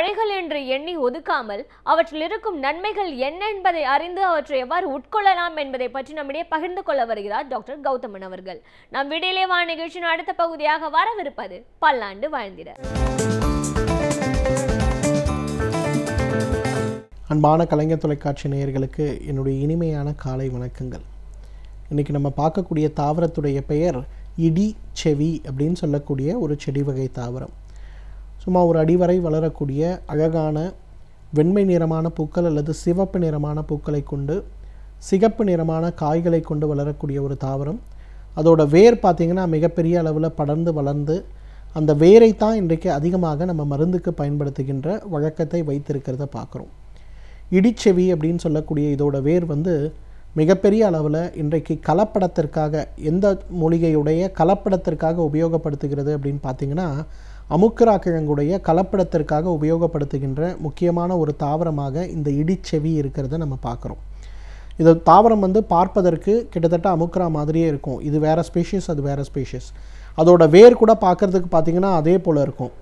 குறைகள் என்று எண்ணி ஒதுக்காமல் அவற்றில் இருக்கும் நன்மைகள் என்ன என்பதை அறிந்து அவற்றை எவ்வாறு உட்கொள்ளலாம் என்பதை பற்றி நம்மிடையே பகிர்ந்து கொள்ள வருகிறார் டாக்டர் கௌதமன் அவர்கள். நம் வீடியோலே வா நிகழ்ச்சியின் அடுத்த பகுதியாக வரவிருப்பது பல்லாண்டு வாழ்ந்திட. அன்பான கலைஞர் தொலைக்காட்சி நேயர்களுக்கு என்னுடைய இனிமையான காலை வணக்கங்கள். இன்றைக்கி நம்ம பார்க்கக்கூடிய தாவரத்துடைய பெயர் இடி செவி அப்படின்னு சொல்லக்கூடிய ஒரு செடி வகை தாவரம். சும்மா ஒரு அடிவரை வளரக்கூடிய அழகான வெண்மை நிறமான பூக்கள் அல்லது சிவப்பு நிறமான பூக்களை கொண்டு சிகப்பு நிறமான காய்களை கொண்டு வளரக்கூடிய ஒரு தாவரம். அதோட வேர் பார்த்திங்கன்னா மிகப்பெரிய அளவில் படர்ந்து வளர்ந்து அந்த வேரை தான் இன்றைக்கு அதிகமாக நம்ம மருந்துக்கு பயன்படுத்துகின்ற வழக்கத்தை வைத்திருக்கிறத பார்க்குறோம். இடிச்செவி அப்படின்னு சொல்லக்கூடிய இதோட வேர் மிகப்பெரிய அளவில் இன்றைக்கு கலப்படத்திற்காக எந்த மூலிகையுடைய கலப்படத்திற்காக உபயோகப்படுத்துகிறது அப்படின்னு பார்த்திங்கன்னா அமுக்கரா கிழங்குடைய கலப்படத்திற்காக உபயோகப்படுத்துகின்ற முக்கியமான ஒரு தாவரமாக இந்த இடிச்செவி இருக்கிறத நம்ம பார்க்குறோம். இது தாவரம் பார்ப்பதற்கு கிட்டத்தட்ட அமுக்கரா மாதிரியே இருக்கும். இது வேறு ஸ்பீஷிஸ், அது வேறு ஸ்பீஷிஸ். அதோட வேர் கூட பார்க்குறதுக்கு பார்த்திங்கன்னா அதே போல் இருக்கும்.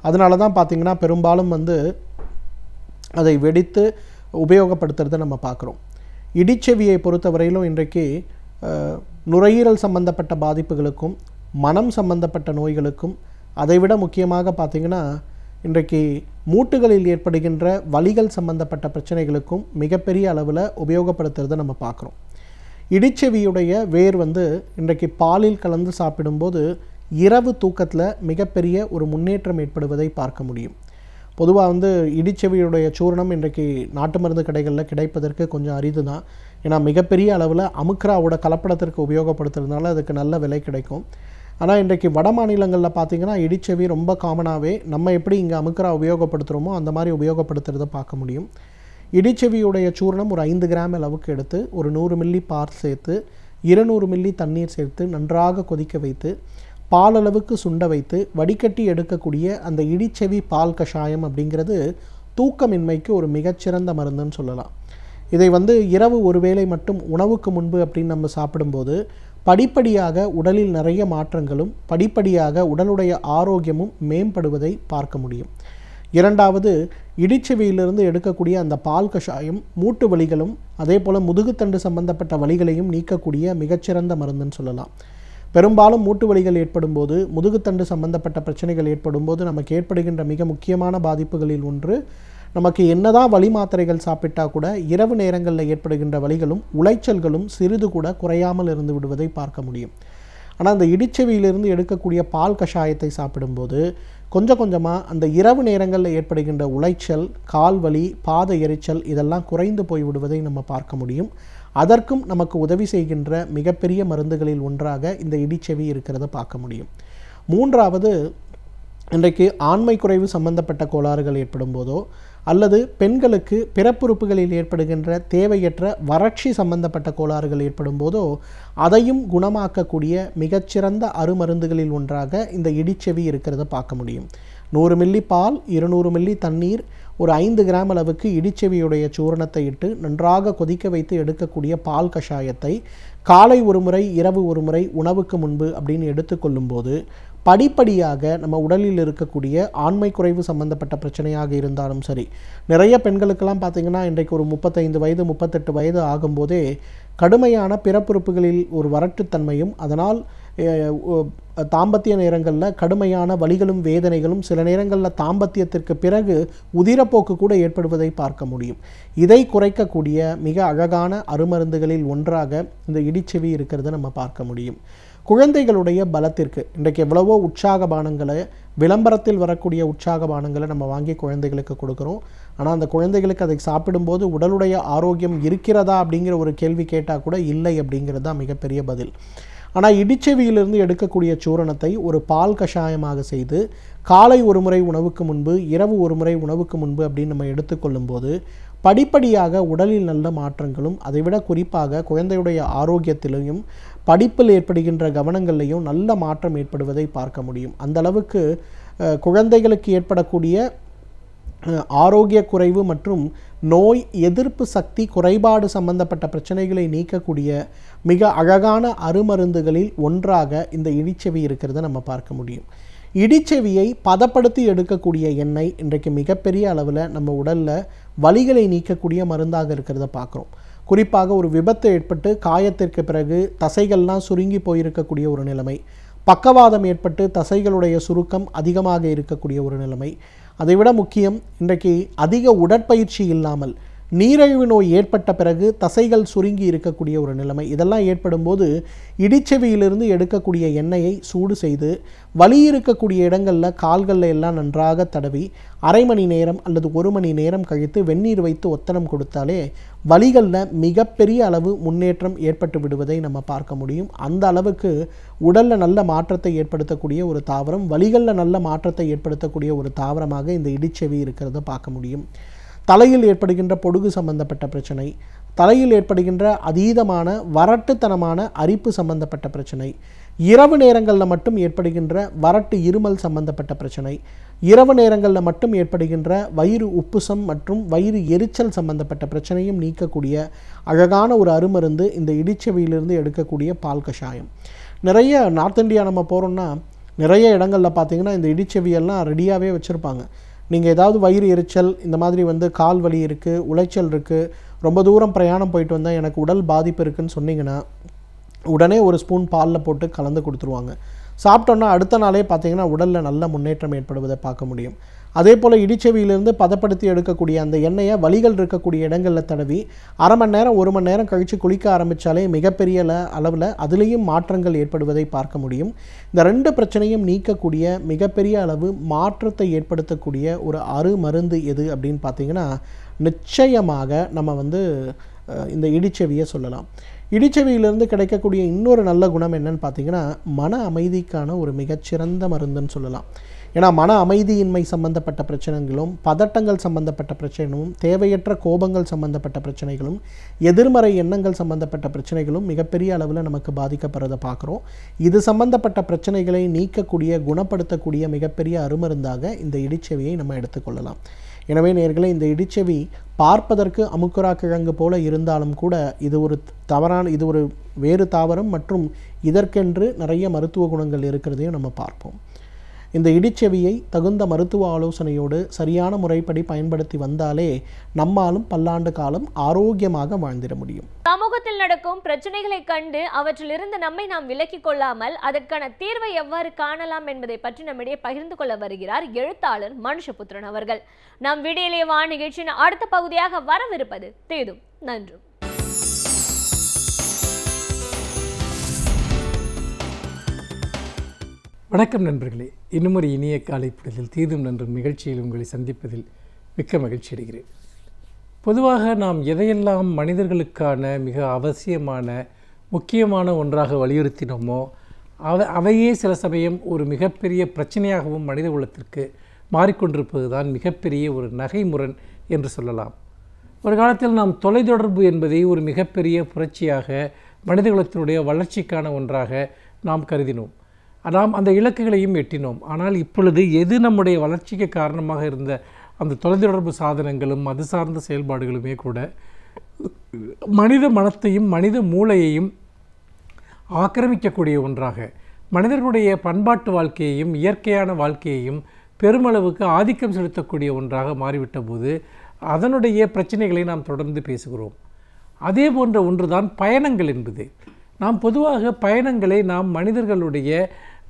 அதனால தான் பார்த்திங்கன்னா பெரும்பாலும் அதை வெடித்து உபயோகப்படுத்துறதை நம்ம பார்க்குறோம். இடிச்செவியை பொறுத்தவரையிலும் இன்றைக்கு நுரையீரல் சம்பந்தப்பட்ட பாதிப்புகளுக்கும் மனம் சம்பந்தப்பட்ட நோய்களுக்கும் அதைவிட முக்கியமாக பார்த்திங்கன்னா இன்றைக்கு மூட்டுகளில் ஏற்படுகின்ற வலிகள் சம்பந்தப்பட்ட பிரச்சனைகளுக்கும் மிகப்பெரிய அளவில் உபயோகப்படுத்துறதை நம்ம பார்க்குறோம். இடிச்செவியுடைய வேர் இன்றைக்கு பாலில் கலந்து சாப்பிடும்போது இரவு தூக்கத்தில் மிகப்பெரிய ஒரு முன்னேற்றம் ஏற்படுவதை பார்க்க முடியும். பொதுவாக இடிச்செவியுடைய சூர்ணம் இன்றைக்கு நாட்டு மருந்து கடைகளில் கிடைப்பதற்கு கொஞ்சம் அரிது தான். ஏன்னா மிகப்பெரிய அளவில் அமுக்கராவோட கலப்படத்திற்கு உபயோகப்படுத்துறதுனால அதுக்கு நல்ல விலை கிடைக்கும். ஆனால் இன்றைக்கு வட மாநிலங்களில் பார்த்திங்கன்னா இடிச்செவி ரொம்ப காமனாகவே நம்ம எப்படி இங்கே அமுக்கரா உபயோகப்படுத்துகிறோமோ அந்த மாதிரி உபயோகப்படுத்துகிறத பார்க்க முடியும். இடிச்செவியுடைய சூர்ணம் ஒரு 5 கிராம் அளவுக்கு எடுத்து ஒரு 100 மில்லி பால் சேர்த்து 200 மில்லி தண்ணீர் சேர்த்து நன்றாக கொதிக்க வைத்து பால் அளவுக்கு சுண்ட வைத்து வடிகட்டி எடுக்கக்கூடிய அந்த இடிச்செவி பால் கஷாயம் அப்படிங்கிறது தூக்கமின்மைக்கு ஒரு மிகச்சிறந்த மருந்துன்னு சொல்லலாம். இதை இரவு ஒரு வேளை மட்டும் உணவுக்கு முன்பு அப்படின்னு நம்ம சாப்பிடும்போது படிப்படியாக உடலில் நிறைய மாற்றங்களும் படிப்படியாக உடலுடைய ஆரோக்கியமும் மேம்படுவதை பார்க்க முடியும். இரண்டாவது, இடிச்செவியிலிருந்து எடுக்கக்கூடிய அந்த பால் கஷாயம் மூட்டு வலிகளும் அதே போல் முதுகுத்தண்டு சம்பந்தப்பட்ட வலிகளையும் நீக்கக்கூடிய மிகச்சிறந்த மருந்துன்னு சொல்லலாம். பெரும்பாலும் மூட்டு வலிகள் ஏற்படும் போது முதுகுத்தண்டு சம்பந்தப்பட்ட பிரச்சனைகள் ஏற்படும் போது நமக்கு ஏற்படுகின்ற மிக முக்கியமான பாதிப்புகளில் ஒன்று, நமக்கு என்னதான் வலி மாத்திரைகள் சாப்பிட்டா கூட இரவு நேரங்களில் ஏற்படுகின்ற வலிகளும் உளைச்சல்களும் சிறிது கூட குறையாமல் இருந்து விடுவதை பார்க்க முடியும். ஆனால் அந்த இடிச்செவியிலிருந்து எடுக்கக்கூடிய பால் கஷாயத்தை சாப்பிடும்போது கொஞ்சம் கொஞ்சமாக அந்த இரவு நேரங்களில் ஏற்படுகின்ற உளைச்சல், கால் வலி, பாத எரிச்சல் இதெல்லாம் குறைந்து போய் விடுவதை நம்ம பார்க்க முடியும். அதற்கும் நமக்கு உதவி செய்கின்ற மிகப்பெரிய மருந்துகளில் ஒன்றாக இந்த இடிச்செவி இருக்கிறத பார்க்க முடியும். மூன்றாவது, இன்றைக்கு ஆண்மை குறைவு சம்பந்தப்பட்ட கோளாறுகள் ஏற்படும் போதோ அல்லது பெண்களுக்கு பிறப்புறுப்புகளில் ஏற்படுகின்ற தேவையற்ற வறட்சி சம்பந்தப்பட்ட கோளாறுகள் ஏற்படும் போதோ அதையும் குணமாக்கக்கூடிய மிகச்சிறந்த அருமருந்துகளில் ஒன்றாக இந்த இடிச்செவி இருக்கிறத பார்க்க முடியும். 100 மில்லி பால், 200 மில்லி தண்ணீர், ஒரு 5 கிராம் அளவுக்கு இடிச்செவியுடைய சூரணத்தை இட்டு நன்றாக கொதிக்க வைத்து எடுக்கக்கூடிய பால் கஷாயத்தை காலை ஒரு முறை இரவு ஒரு முறை உணவுக்கு முன்பு அப்படின்னு எடுத்துக்கொள்ளும் போது படிப்படியாக நம்ம உடலில் இருக்கக்கூடிய ஆண்மை குறைவு சம்பந்தப்பட்ட பிரச்சனையாக இருந்தாலும் சரி, நிறைய பெண்களுக்கெல்லாம் பார்த்திங்கன்னா இன்றைக்கு ஒரு 35 வயது 38 வயது ஆகும்போதே கடுமையான பிறப்புறுப்புகளில் ஒரு வறட்டுத்தன்மையும் அதனால் தாம்பத்திய நேரங்களில் கடுமையான வலிகளும் வேதனைகளும் சில நேரங்களில் தாம்பத்தியத்திற்கு பிறகு உதிரப்போக்கு கூட ஏற்படுவதை பார்க்க முடியும். இதை குறைக்கக்கூடிய மிக அழகான அருமருந்துகளில் ஒன்றாக இந்த இடிச்செவி இருக்கிறத நம்ம பார்க்க முடியும். குழந்தைகளுடைய பலத்திற்கு இன்றைக்கு எவ்வளவோ உற்சாக பானங்களை, விளம்பரத்தில் வரக்கூடிய உற்சாக பானங்களை நம்ம வாங்கி குழந்தைகளுக்கு கொடுக்குறோம். ஆனால் அந்த குழந்தைகளுக்கு அதை சாப்பிடும்போது உடலுடைய ஆரோக்கியம் இருக்கிறதா அப்படிங்கிற ஒரு கேள்வி கேட்டால் கூட இல்லை அப்படிங்கிறது தான் மிகப்பெரிய பதில். ஆனால் இடிச்செவியிலிருந்து எடுக்கக்கூடிய சூரணத்தை ஒரு பால் கஷாயமாக செய்து காலை ஒரு முறை உணவுக்கு முன்பு இரவு ஒரு முறை உணவுக்கு முன்பு அப்படின்னு நம்ம எடுத்துக்கொள்ளும் போது படிப்படியாக உடலில் நல்ல மாற்றங்களும் அதைவிட குறிப்பாக குழந்தையுடைய ஆரோக்கியத்திலையும் படிப்பில் ஏற்படுகின்ற கவனங்கள்லையும் நல்ல மாற்றம் ஏற்படுவதை பார்க்க முடியும். அந்த அளவுக்கு குழந்தைகளுக்கு ஏற்படக்கூடிய ஆரோக்கிய குறைவு மற்றும் நோய் எதிர்ப்பு சக்தி குறைபாடு சம்பந்தப்பட்ட பிரச்சனைகளை நீக்கக்கூடிய மிக அழகான அருமருந்துகளில் ஒன்றாக இந்த இடிச்செவி இருக்கிறத நம்ம பார்க்க முடியும். இடிச்செவியை பதப்படுத்தி எடுக்கக்கூடிய எண்ணெய் இன்றைக்கு மிகப்பெரிய அளவில் நம்ம உடலில் வலிகளை நீக்கக்கூடிய மருந்தாக இருக்கிறத பார்க்குறோம். குறிப்பாக ஒரு விபத்து ஏற்பட்டு காயத்திற்கு பிறகு தசைகள்லாம் சுருங்கி போயிருக்கக்கூடிய ஒரு நிலைமை, பக்கவாதம் ஏற்பட்டு தசைகளுடைய சுருக்கம் அதிகமாக இருக்கக்கூடிய ஒரு நிலைமை, அதைவிட முக்கியம் இன்றைக்கு அதிக உடற்பயிற்சி இல்லாமல் நீரிழிவு நோய் ஏற்பட்ட பிறகு தசைகள் சுருங்கி இருக்கக்கூடிய ஒரு நிலைமை, இதெல்லாம் ஏற்படும் போது இடிச்செவியிலிருந்து எடுக்கக்கூடிய எண்ணெயை சூடு செய்து வலி இருக்கக்கூடிய இடங்களில் கால்களில் எல்லாம் நன்றாக தடவி அரை மணி நேரம் அல்லது 1 மணி நேரம் கழித்து வெந்நீர் வைத்து ஒத்தனம் கொடுத்தாலே வலிகளில் மிகப்பெரிய அளவு முன்னேற்றம் ஏற்பட்டு விடுவதை நம்ம பார்க்க முடியும். அந்த அளவுக்கு உடலில் நல்ல மாற்றத்தை ஏற்படுத்தக்கூடிய ஒரு தாவரம், வலிகளில் நல்ல மாற்றத்தை ஏற்படுத்தக்கூடிய ஒரு தாவரமாக இந்த இடிச்செவி இருக்கிறத பார்க்க முடியும். தலையில் ஏற்படுகின்ற பொடுகு சம்பந்தப்பட்ட பிரச்சனை, தலையில் ஏற்படுகின்ற அதீதமான வறட்டுத்தனமான அரிப்பு சம்பந்தப்பட்ட பிரச்சனை, இரவு நேரங்களில் மட்டும் ஏற்படுகின்ற வறட்டு இருமல் சம்பந்தப்பட்ட பிரச்சனை, இரவு நேரங்களில் மட்டும் ஏற்படுகின்ற வயிறு உப்புசம் மற்றும் வயிறு எரிச்சல் சம்பந்தப்பட்ட பிரச்சனையும் நீக்கக்கூடிய அழகான ஒரு அருமருந்து இந்த இடிச்செவியிலிருந்து எடுக்கக்கூடிய பால் கஷாயம். நிறைய நார்த் இந்தியா நம்ம போகிறோம்னா நிறைய இடங்களில் பார்த்திங்கன்னா இந்த இடிச்செவியெல்லாம் ரெடியாகவே வச்சுருப்பாங்க. நீங்கள் ஏதாவது வயிறு எரிச்சல், இந்த மாதிரி கால் வலி இருக்குது, உளைச்சல் இருக்குது, ரொம்ப தூரம் பிரயாணம் போயிட்டு வந்தால் எனக்கு உடல் பாதிப்பு இருக்குதுன்னு சொன்னீங்கன்னா உடனே ஒரு ஸ்பூன் பாலில் போட்டு கலந்து கொடுத்துருவாங்க. சாப்பிட்டோன்னா அடுத்த நாளே பார்த்தீங்கன்னா உடலில் நல்ல முன்னேற்றம் ஏற்படுவதை பார்க்க முடியும். அதே போல் இடிச்செவியிலிருந்து பதப்படுத்தி எடுக்கக்கூடிய அந்த எண்ணெயை வலிகள் இருக்கக்கூடிய இடங்களில் தடவி அரை மணி நேரம் 1 மணி நேரம் கழித்து குளிக்க ஆரம்பித்தாலே மிகப்பெரிய அளவில் அதுலேயும் மாற்றங்கள் ஏற்படுவதை பார்க்க முடியும். இந்த 2 பிரச்சனையும் நீக்கக்கூடிய மிகப்பெரிய அளவு மாற்றத்தை ஏற்படுத்தக்கூடிய ஒரு அருமருந்து எது அப்படின்னு பார்த்தீங்கன்னா நிச்சயமாக நம்ம இந்த இடிச்செவியை சொல்லலாம். இடிச்செவியிலிருந்து கிடைக்கக்கூடிய இன்னொரு நல்ல குணம் என்னன்னு பார்த்தீங்கன்னா மன அமைதிக்கான ஒரு மிகச்சிறந்த மருந்துன்னு சொல்லலாம். ஏன்னா மன அமைதியின்மை சம்பந்தப்பட்ட பிரச்சனைகளும், பதட்டங்கள் சம்பந்தப்பட்ட பிரச்சனைகளும், தேவையற்ற கோபங்கள் சம்பந்தப்பட்ட பிரச்சனைகளும், எதிர்மறை எண்ணங்கள் சம்பந்தப்பட்ட பிரச்சனைகளும் மிகப்பெரிய அளவில் நமக்கு பாதிக்கப்படுறதை பார்க்குறோம். இது சம்பந்தப்பட்ட பிரச்சனைகளை நீக்கக்கூடிய, குணப்படுத்தக்கூடிய மிகப்பெரிய அருமருந்தாக இந்த இடிச்செவியை நம்ம எடுத்துக்கொள்ளலாம். எனவே நேயர்களே, இந்த இடிச்செவி பார்ப்பதற்கு அமுக்குரா கிழங்கு போல இருந்தாலும் கூட இது ஒரு வேறு தாவரம் மற்றும் இதற்கென்று நிறைய மருத்துவ குணங்கள் இருக்கிறதையும் நம்ம பார்ப்போம். இந்த இடிச்செவியை தகுந்த மருத்துவ ஆலோசனையோடு சரியான முறைப்படி பயன்படுத்தி வந்தாலே நம்மாலும் பல்லாண்டு காலம் ஆரோக்கியமாக வாழ்ந்திட முடியும். சமூகத்தில் நடக்கும் பிரச்சனைகளை கண்டு அவற்றிலிருந்து நம்மை நாம் விலக்கிக் கொள்ளாமல் அதற்கான தீர்வை எவ்வாறு காணலாம் என்பதை பற்றி நம்மிடையே பகிர்ந்து கொள்ள வருகிறார் எழுத்தாளர் மனுஷபுத்திரன் அவர்கள். நம் விடியலே வா நிகழ்ச்சியின் அடுத்த பகுதியாக வரவிருப்பது தேதும் நன்றும். வணக்கம் நண்பர்களே, இன்னும் ஒரு இனிய காலை பொழுதில் தீதும் நன்றும் நிகழ்ச்சியில் உங்களை சந்திப்பதில் மிக்க மகிழ்ச்சி அடைகிறேன். பொதுவாக நாம் எதையெல்லாம் மனிதர்களுக்கான மிக அவசியமான முக்கியமான ஒன்றாக வலியுறுத்தினோமோ அவையே சில சமயம் ஒரு மிகப்பெரிய பிரச்சனையாகவும் மனித குலத்திற்கு மாறிக்கொண்டிருப்பது தான் மிகப்பெரிய ஒரு நகைமுரண் என்று சொல்லலாம். ஒரு காலத்தில் நாம் தொலைத்தொடர்பு என்பதை ஒரு மிகப்பெரிய புரட்சியாக மனிதகுலத்தினுடைய வளர்ச்சிக்கான ஒன்றாக நாம் கருதினோம். நாம் அந்த இலக்குகளையும் எட்டினோம். ஆனால் இப்பொழுது எது நம்முடைய வளர்ச்சிக்கு காரணமாக இருந்த அந்த தொலைத்தொடர்பு சாதனங்களும் அது சார்ந்த செயல்பாடுகளுமே கூட மனித மனத்தையும் மனித மூளையையும் ஆக்கிரமிக்கக்கூடிய ஒன்றாக, மனிதர்களுடைய பண்பாட்டு வாழ்க்கையையும் இயற்கையான வாழ்க்கையையும் பெருமளவுக்கு ஆதிக்கம் செலுத்தக்கூடிய ஒன்றாக மாறிவிட்ட போது அதனுடைய பிரச்சனைகளை நாம் தொடர்ந்து பேசுகிறோம். அதே போன்ற ஒன்றுதான் பயணங்கள் என்பது. நாம் பொதுவாக பயணங்களை நாம்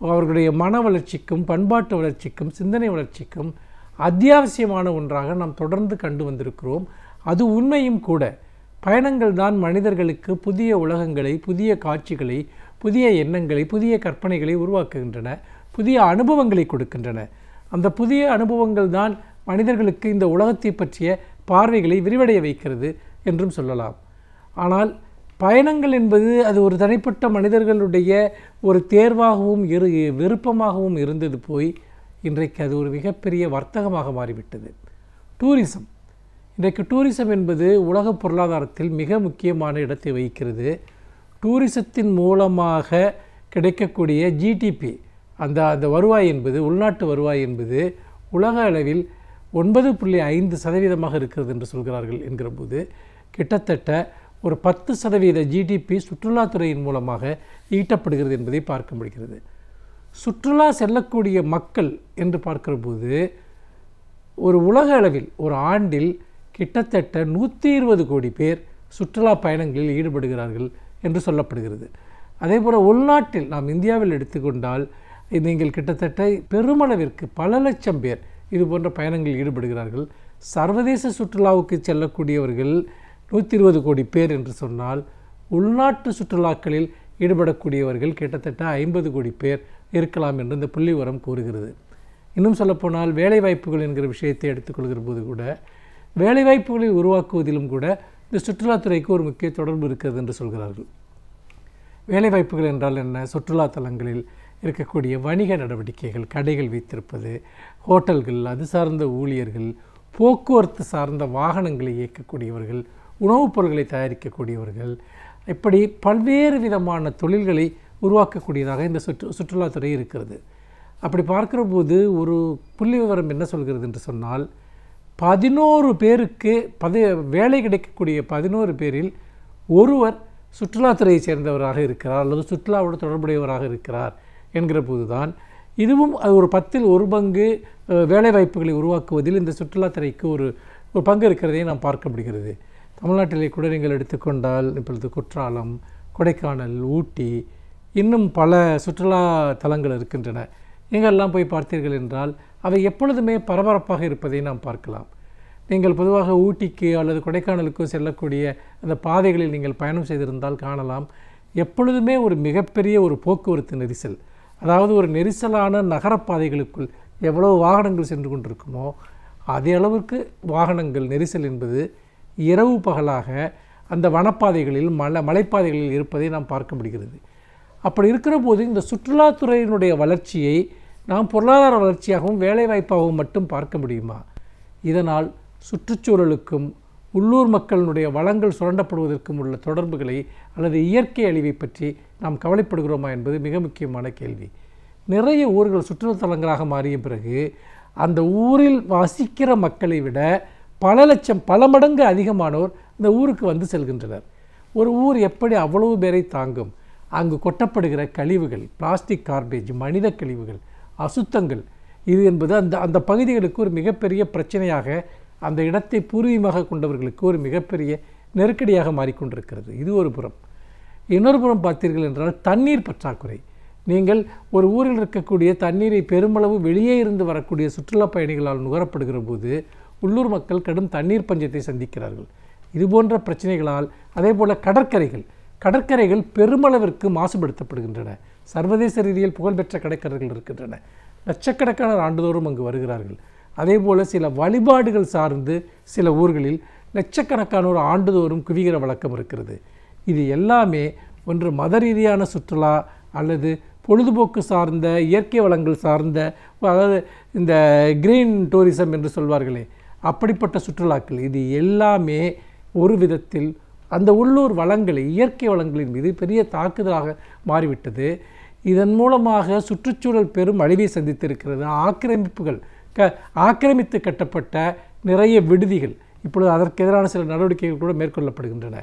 அவர்களுடைய மன வளர்ச்சிக்கும் பண்பாட்டு வளர்ச்சிக்கும் சிந்தனை வளர்ச்சிக்கும் அத்தியாவசியமான ஒன்றாக நாம் தொடர்ந்து கண்டு வந்திருக்கிறோம். அது உண்மையும் கூட. பயணங்கள் தான் மனிதர்களுக்கு புதிய உலகங்களை, புதிய காட்சிகளை, புதிய எண்ணங்களை, புதிய கற்பனைகளை உருவாக்குகின்றன, புதிய அனுபவங்களை கொடுக்கின்றன. அந்த புதிய அனுபவங்கள் தான் மனிதர்களுக்கு இந்த உலகத்தை பற்றிய பார்வைகளை விரிவடைய வைக்கிறது என்றும் சொல்லலாம். ஆனால் பயணங்கள் என்பது அது ஒரு தனிப்பட்ட மனிதர்களுடைய ஒரு தேர்வாகவும் விருப்பமாகவும் இருந்தது போய் இன்றைக்கு அது ஒரு மிகப்பெரிய வர்த்தகமாக மாறிவிட்டது. டூரிசம். இன்றைக்கு டூரிசம் என்பது உலக பொருளாதாரத்தில் மிக முக்கியமான இடத்தை வகிக்கிறது. டூரிசத்தின் மூலமாக கிடைக்கக்கூடிய ஜிடிபி, அந்த வருவாய் என்பது, உள்நாட்டு வருவாய் என்பது உலக அளவில் 9.5% இருக்கிறது என்று சொல்கிறார்கள். என்கிற போது கிட்டத்தட்ட ஒரு 10% ஜிடிபி சுற்றுலாத்துறையின் மூலமாக ஈட்டப்படுகிறது என்பதை பார்க்க முடிகிறது. சுற்றுலா செல்லக்கூடிய மக்கள் என்று பார்க்கிற போது ஒரு உலக அளவில் ஒரு ஆண்டில் கிட்டத்தட்ட 120 கோடி பேர் சுற்றுலா பயணங்களில் ஈடுபடுகிறார்கள் என்று சொல்லப்படுகிறது. அதே போல் உள்நாட்டில் நாம் இந்தியாவில் எடுத்துக்கொண்டால் நீங்கள் கிட்டத்தட்ட பெருமளவிற்கு பல லட்சம் பேர் இது போன்ற பயணங்களில் ஈடுபடுகிறார்கள். சர்வதேச சுற்றுலாவுக்கு செல்லக்கூடியவர்கள் 120 கோடி பேர் என்று சொன்னால் உள்நாட்டு சுற்றுலாக்களில் ஈடுபடக்கூடியவர்கள் கிட்டத்தட்ட 50 கோடி பேர் இருக்கலாம் என்று இந்த புள்ளி விவரம் கூறுகிறது. இன்னும் சொல்லப்போனால் வேலைவாய்ப்புகள் என்கிற விஷயத்தை எடுத்துக்கொள்கிற போது கூட வேலைவாய்ப்புகளை உருவாக்குவதிலும் கூட இந்த சுற்றுலாத்துறைக்கு ஒரு முக்கிய தொடர்பு இருக்கிறது என்று சொல்கிறார்கள். வேலைவாய்ப்புகள் என்றால் என்ன? சுற்றுலா தலங்களில் இருக்கக்கூடிய வணிக நடவடிக்கைகள், கடைகள் வைத்திருப்பது, ஹோட்டல்கள், அது சார்ந்த ஊழியர்கள், போக்குவரத்து சார்ந்த வாகனங்களை இயக்கக்கூடியவர்கள், உணவுப் பொருட்களை தயாரிக்கக்கூடியவர்கள், இப்படி பல்வேறு விதமான தொழில்களை உருவாக்கக்கூடியதாக இந்த சுற்றுலாத்துறை இருக்கிறது. அப்படி பார்க்கிற போது ஒரு புள்ளி விவரம் என்ன சொல்கிறது என்று சொன்னால் 11 பேருக்கு வேலை கிடைக்கக்கூடிய 11 பேரில் ஒருவர் சுற்றுலாத்துறையை சேர்ந்தவராக இருக்கிறார் அல்லது சுற்றுலாவோடு தொடர்புடையவராக இருக்கிறார் என்கிற போதுதான் இதுவும் அது ஒரு 10ல் 1 பங்கு வேலைவாய்ப்புகளை உருவாக்குவதில் இந்த சுற்றுலாத்துறைக்கு ஒரு பங்கு இருக்கிறதை நாம் பார்க்க முடிகிறது. தமிழ்நாட்டிலே கூட நீங்கள் எடுத்துக்கொண்டால் இப்பொழுது குற்றாலம், கொடைக்கானல், ஊட்டி, இன்னும் பல சுற்றுலா தலங்கள் இருக்கின்றன. எங்கெல்லாம் போய் பார்த்தீர்கள் என்றால் அவை எப்பொழுதுமே பரபரப்பாக இருப்பதை நாம் பார்க்கலாம். நீங்கள் பொதுவாக ஊட்டிக்கு அல்லது கொடைக்கானலுக்கோ செல்லக்கூடிய அந்த பாதைகளில் நீங்கள் பயணம் செய்திருந்தால் காணலாம், எப்பொழுதுமே ஒரு மிகப்பெரிய ஒரு போக்குவரத்து நெரிசல். அதாவது ஒரு நெரிசலான நகரப்பாதைகளுக்குள் எவ்வளவு வாகனங்கள் சென்று கொண்டிருக்குமோ அதே அளவுக்கு வாகனங்கள் நெரிசல் என்பது இரவு பகலாக அந்த வனப்பாதைகளில் மலைப்பாதைகளில் இருப்பதை நாம் பார்க்க முடிகிறது. அப்படி இருக்கிற போது இந்த சுற்றுலாத்துறையினுடைய வளர்ச்சியை நாம் பொருளாதார வளர்ச்சியாகவும் வேலைவாய்ப்பாகவும் மட்டும் பார்க்க முடியுமா? இதனால் சுற்றுச்சூழலுக்கும் உள்ளூர் மக்களினுடைய வளங்கள் சுரண்டப்படுவதற்கும் உள்ள தொடர்புகளை அல்லது இயற்கை அழிவை பற்றி நாம் கவலைப்படுகிறோமா என்பது மிக முக்கியமான கேள்வி. நிறைய ஊர்கள் சுற்றுலாத்தலங்களாக மாறிய பிறகு அந்த ஊரில் வசிக்கிற மக்களை விட பல லட்சம், பல மடங்கு அதிகமானோர் இந்த ஊருக்கு வந்து செல்கின்றனர். ஒரு ஊர் எப்படி அவ்வளவு பேரை தாங்கும்? அங்கு கொட்டப்படுகிற கழிவுகள், பிளாஸ்டிக் கார்பேஜ், மனித கழிவுகள், அசுத்தங்கள், இது என்பது அந்த பகுதிகளுக்கு ஒரு மிகப்பெரிய பிரச்சனையாக, அந்த இடத்தை பூர்வீகமாக கொண்டவர்களுக்கு ஒரு மிகப்பெரிய நெருக்கடியாக மாறிக்கொண்டிருக்கிறது. இது ஒரு புறம். இன்னொரு புறம் பார்த்தீர்கள் என்றால் தண்ணீர் பற்றாக்குறை. நீங்கள் ஒரு ஊரில் இருக்கக்கூடிய தண்ணீரை பெருமளவு வெளியே இருந்து வரக்கூடிய சுற்றுலா பயணிகளால் நுகரப்படுகிற போது உள்ளூர் மக்கள் கடும் தண்ணீர் பஞ்சத்தை சந்திக்கிறார்கள். இதுபோன்ற பிரச்சனைகளால் அதே போல் கடற்கரைகள் பெருமளவிற்கு மாசுபடுத்தப்படுகின்றன. சர்வதேச ரீதியில் புகழ்பெற்ற கடற்கரைகள் இருக்கின்றன. லட்சக்கணக்கான ஆண்டுதோறும் அங்கு வருகிறார்கள். அதே போல் சில வழிபாடுகள் சார்ந்து சில ஊர்களில் லட்சக்கணக்கானோர் ஆண்டுதோறும் குவிகிற வழக்கம் இருக்கிறது. இது எல்லாமே ஒன்று மத ரீதியான சுற்றுலா அல்லது பொழுதுபோக்கு சார்ந்த இயற்கை வளங்கள் சார்ந்த, அதாவது இந்த கிரீன் டூரிசம் என்று சொல்வார்களே, அப்படிப்பட்ட சுற்றுலாக்கள். இது எல்லாமே ஒரு விதத்தில் அந்த உள்ளூர் வளங்களை, இயற்கை வளங்களின் மீது பெரிய தாக்குதலாக மாறிவிட்டது. இதன் மூலமாக சுற்றுச்சூழல் பெரும் அழிவை சந்தித்திருக்கிறது. ஆக்கிரமித்து கட்டப்பட்ட நிறைய விடுதிகள், இப்பொழுது அதற்கு எதிரான சில நடவடிக்கைகள் கூட மேற்கொள்ளப்படுகின்றன.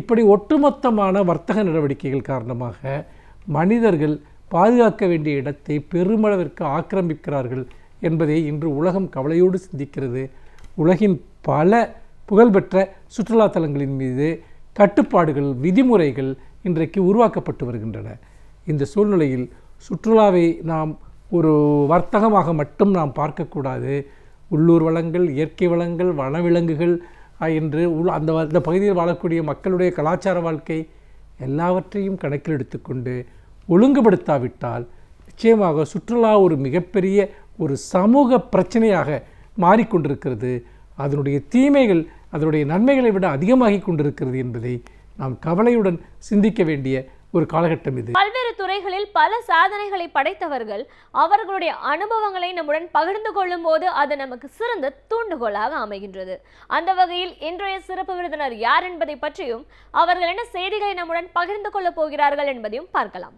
இப்படி ஒட்டுமொத்தமான வர்த்தக நடவடிக்கைகள் காரணமாக மனிதர்கள் பாதுகாக்க வேண்டிய இடத்தை பெருமளவிற்கு ஆக்கிரமிக்கிறார்கள் என்பதை இன்று உலகம் கவலையோடு சிந்திக்கிறது. உலகின் பல புகழ்பெற்ற சுற்றுலா தலங்களின் மீது கட்டுப்பாடுகள், விதிமுறைகள் இன்றைக்கு உருவாக்கப்பட்டு வருகின்றன. இந்த சூழ்நிலையில் சுற்றுலாவை நாம் ஒரு வர்த்தகமாக மட்டும் நாம் பார்க்கக்கூடாது. உள்ளூர் வளங்கள், இயற்கை வளங்கள், வனவிலங்குகள் என்று அந்த பகுதியில் வாழக்கூடிய மக்களுடைய கலாச்சார வாழ்க்கை எல்லாவற்றையும் கணக்கில் எடுத்துக்கொண்டு ஒழுங்குபடுத்தாவிட்டால் நிச்சயமாக சுற்றுலா ஒரு மிகப்பெரிய ஒரு சமூக பிரச்சனையாக மாறிக்கொண்டிருக்கிறது. அதனுடைய தீமைகள் அதனுடைய நன்மைகளை விட அதிகமாகி கொண்டிருக்கிறது என்பதை நாம் கவலையுடன் சிந்திக்க வேண்டிய ஒரு காலகட்டம் இது. பல்வேறு துறைகளில் பல சாதனைகளை படைத்தவர்கள் அவர்களுடைய அனுபவங்களை நம்முடன் பகிர்ந்து கொள்ளும் போது அது நமக்கு சிறந்த தூண்டுகோலாக அமைகின்றது. அந்த வகையில் இன்றைய சிறப்பு விருந்தினர் யார் என்பதை பற்றியும் அவர்கள் என்ன செய்திகளை நம்முடன் பகிர்ந்து கொள்ளப் போகிறார்கள் என்பதையும் பார்க்கலாம்.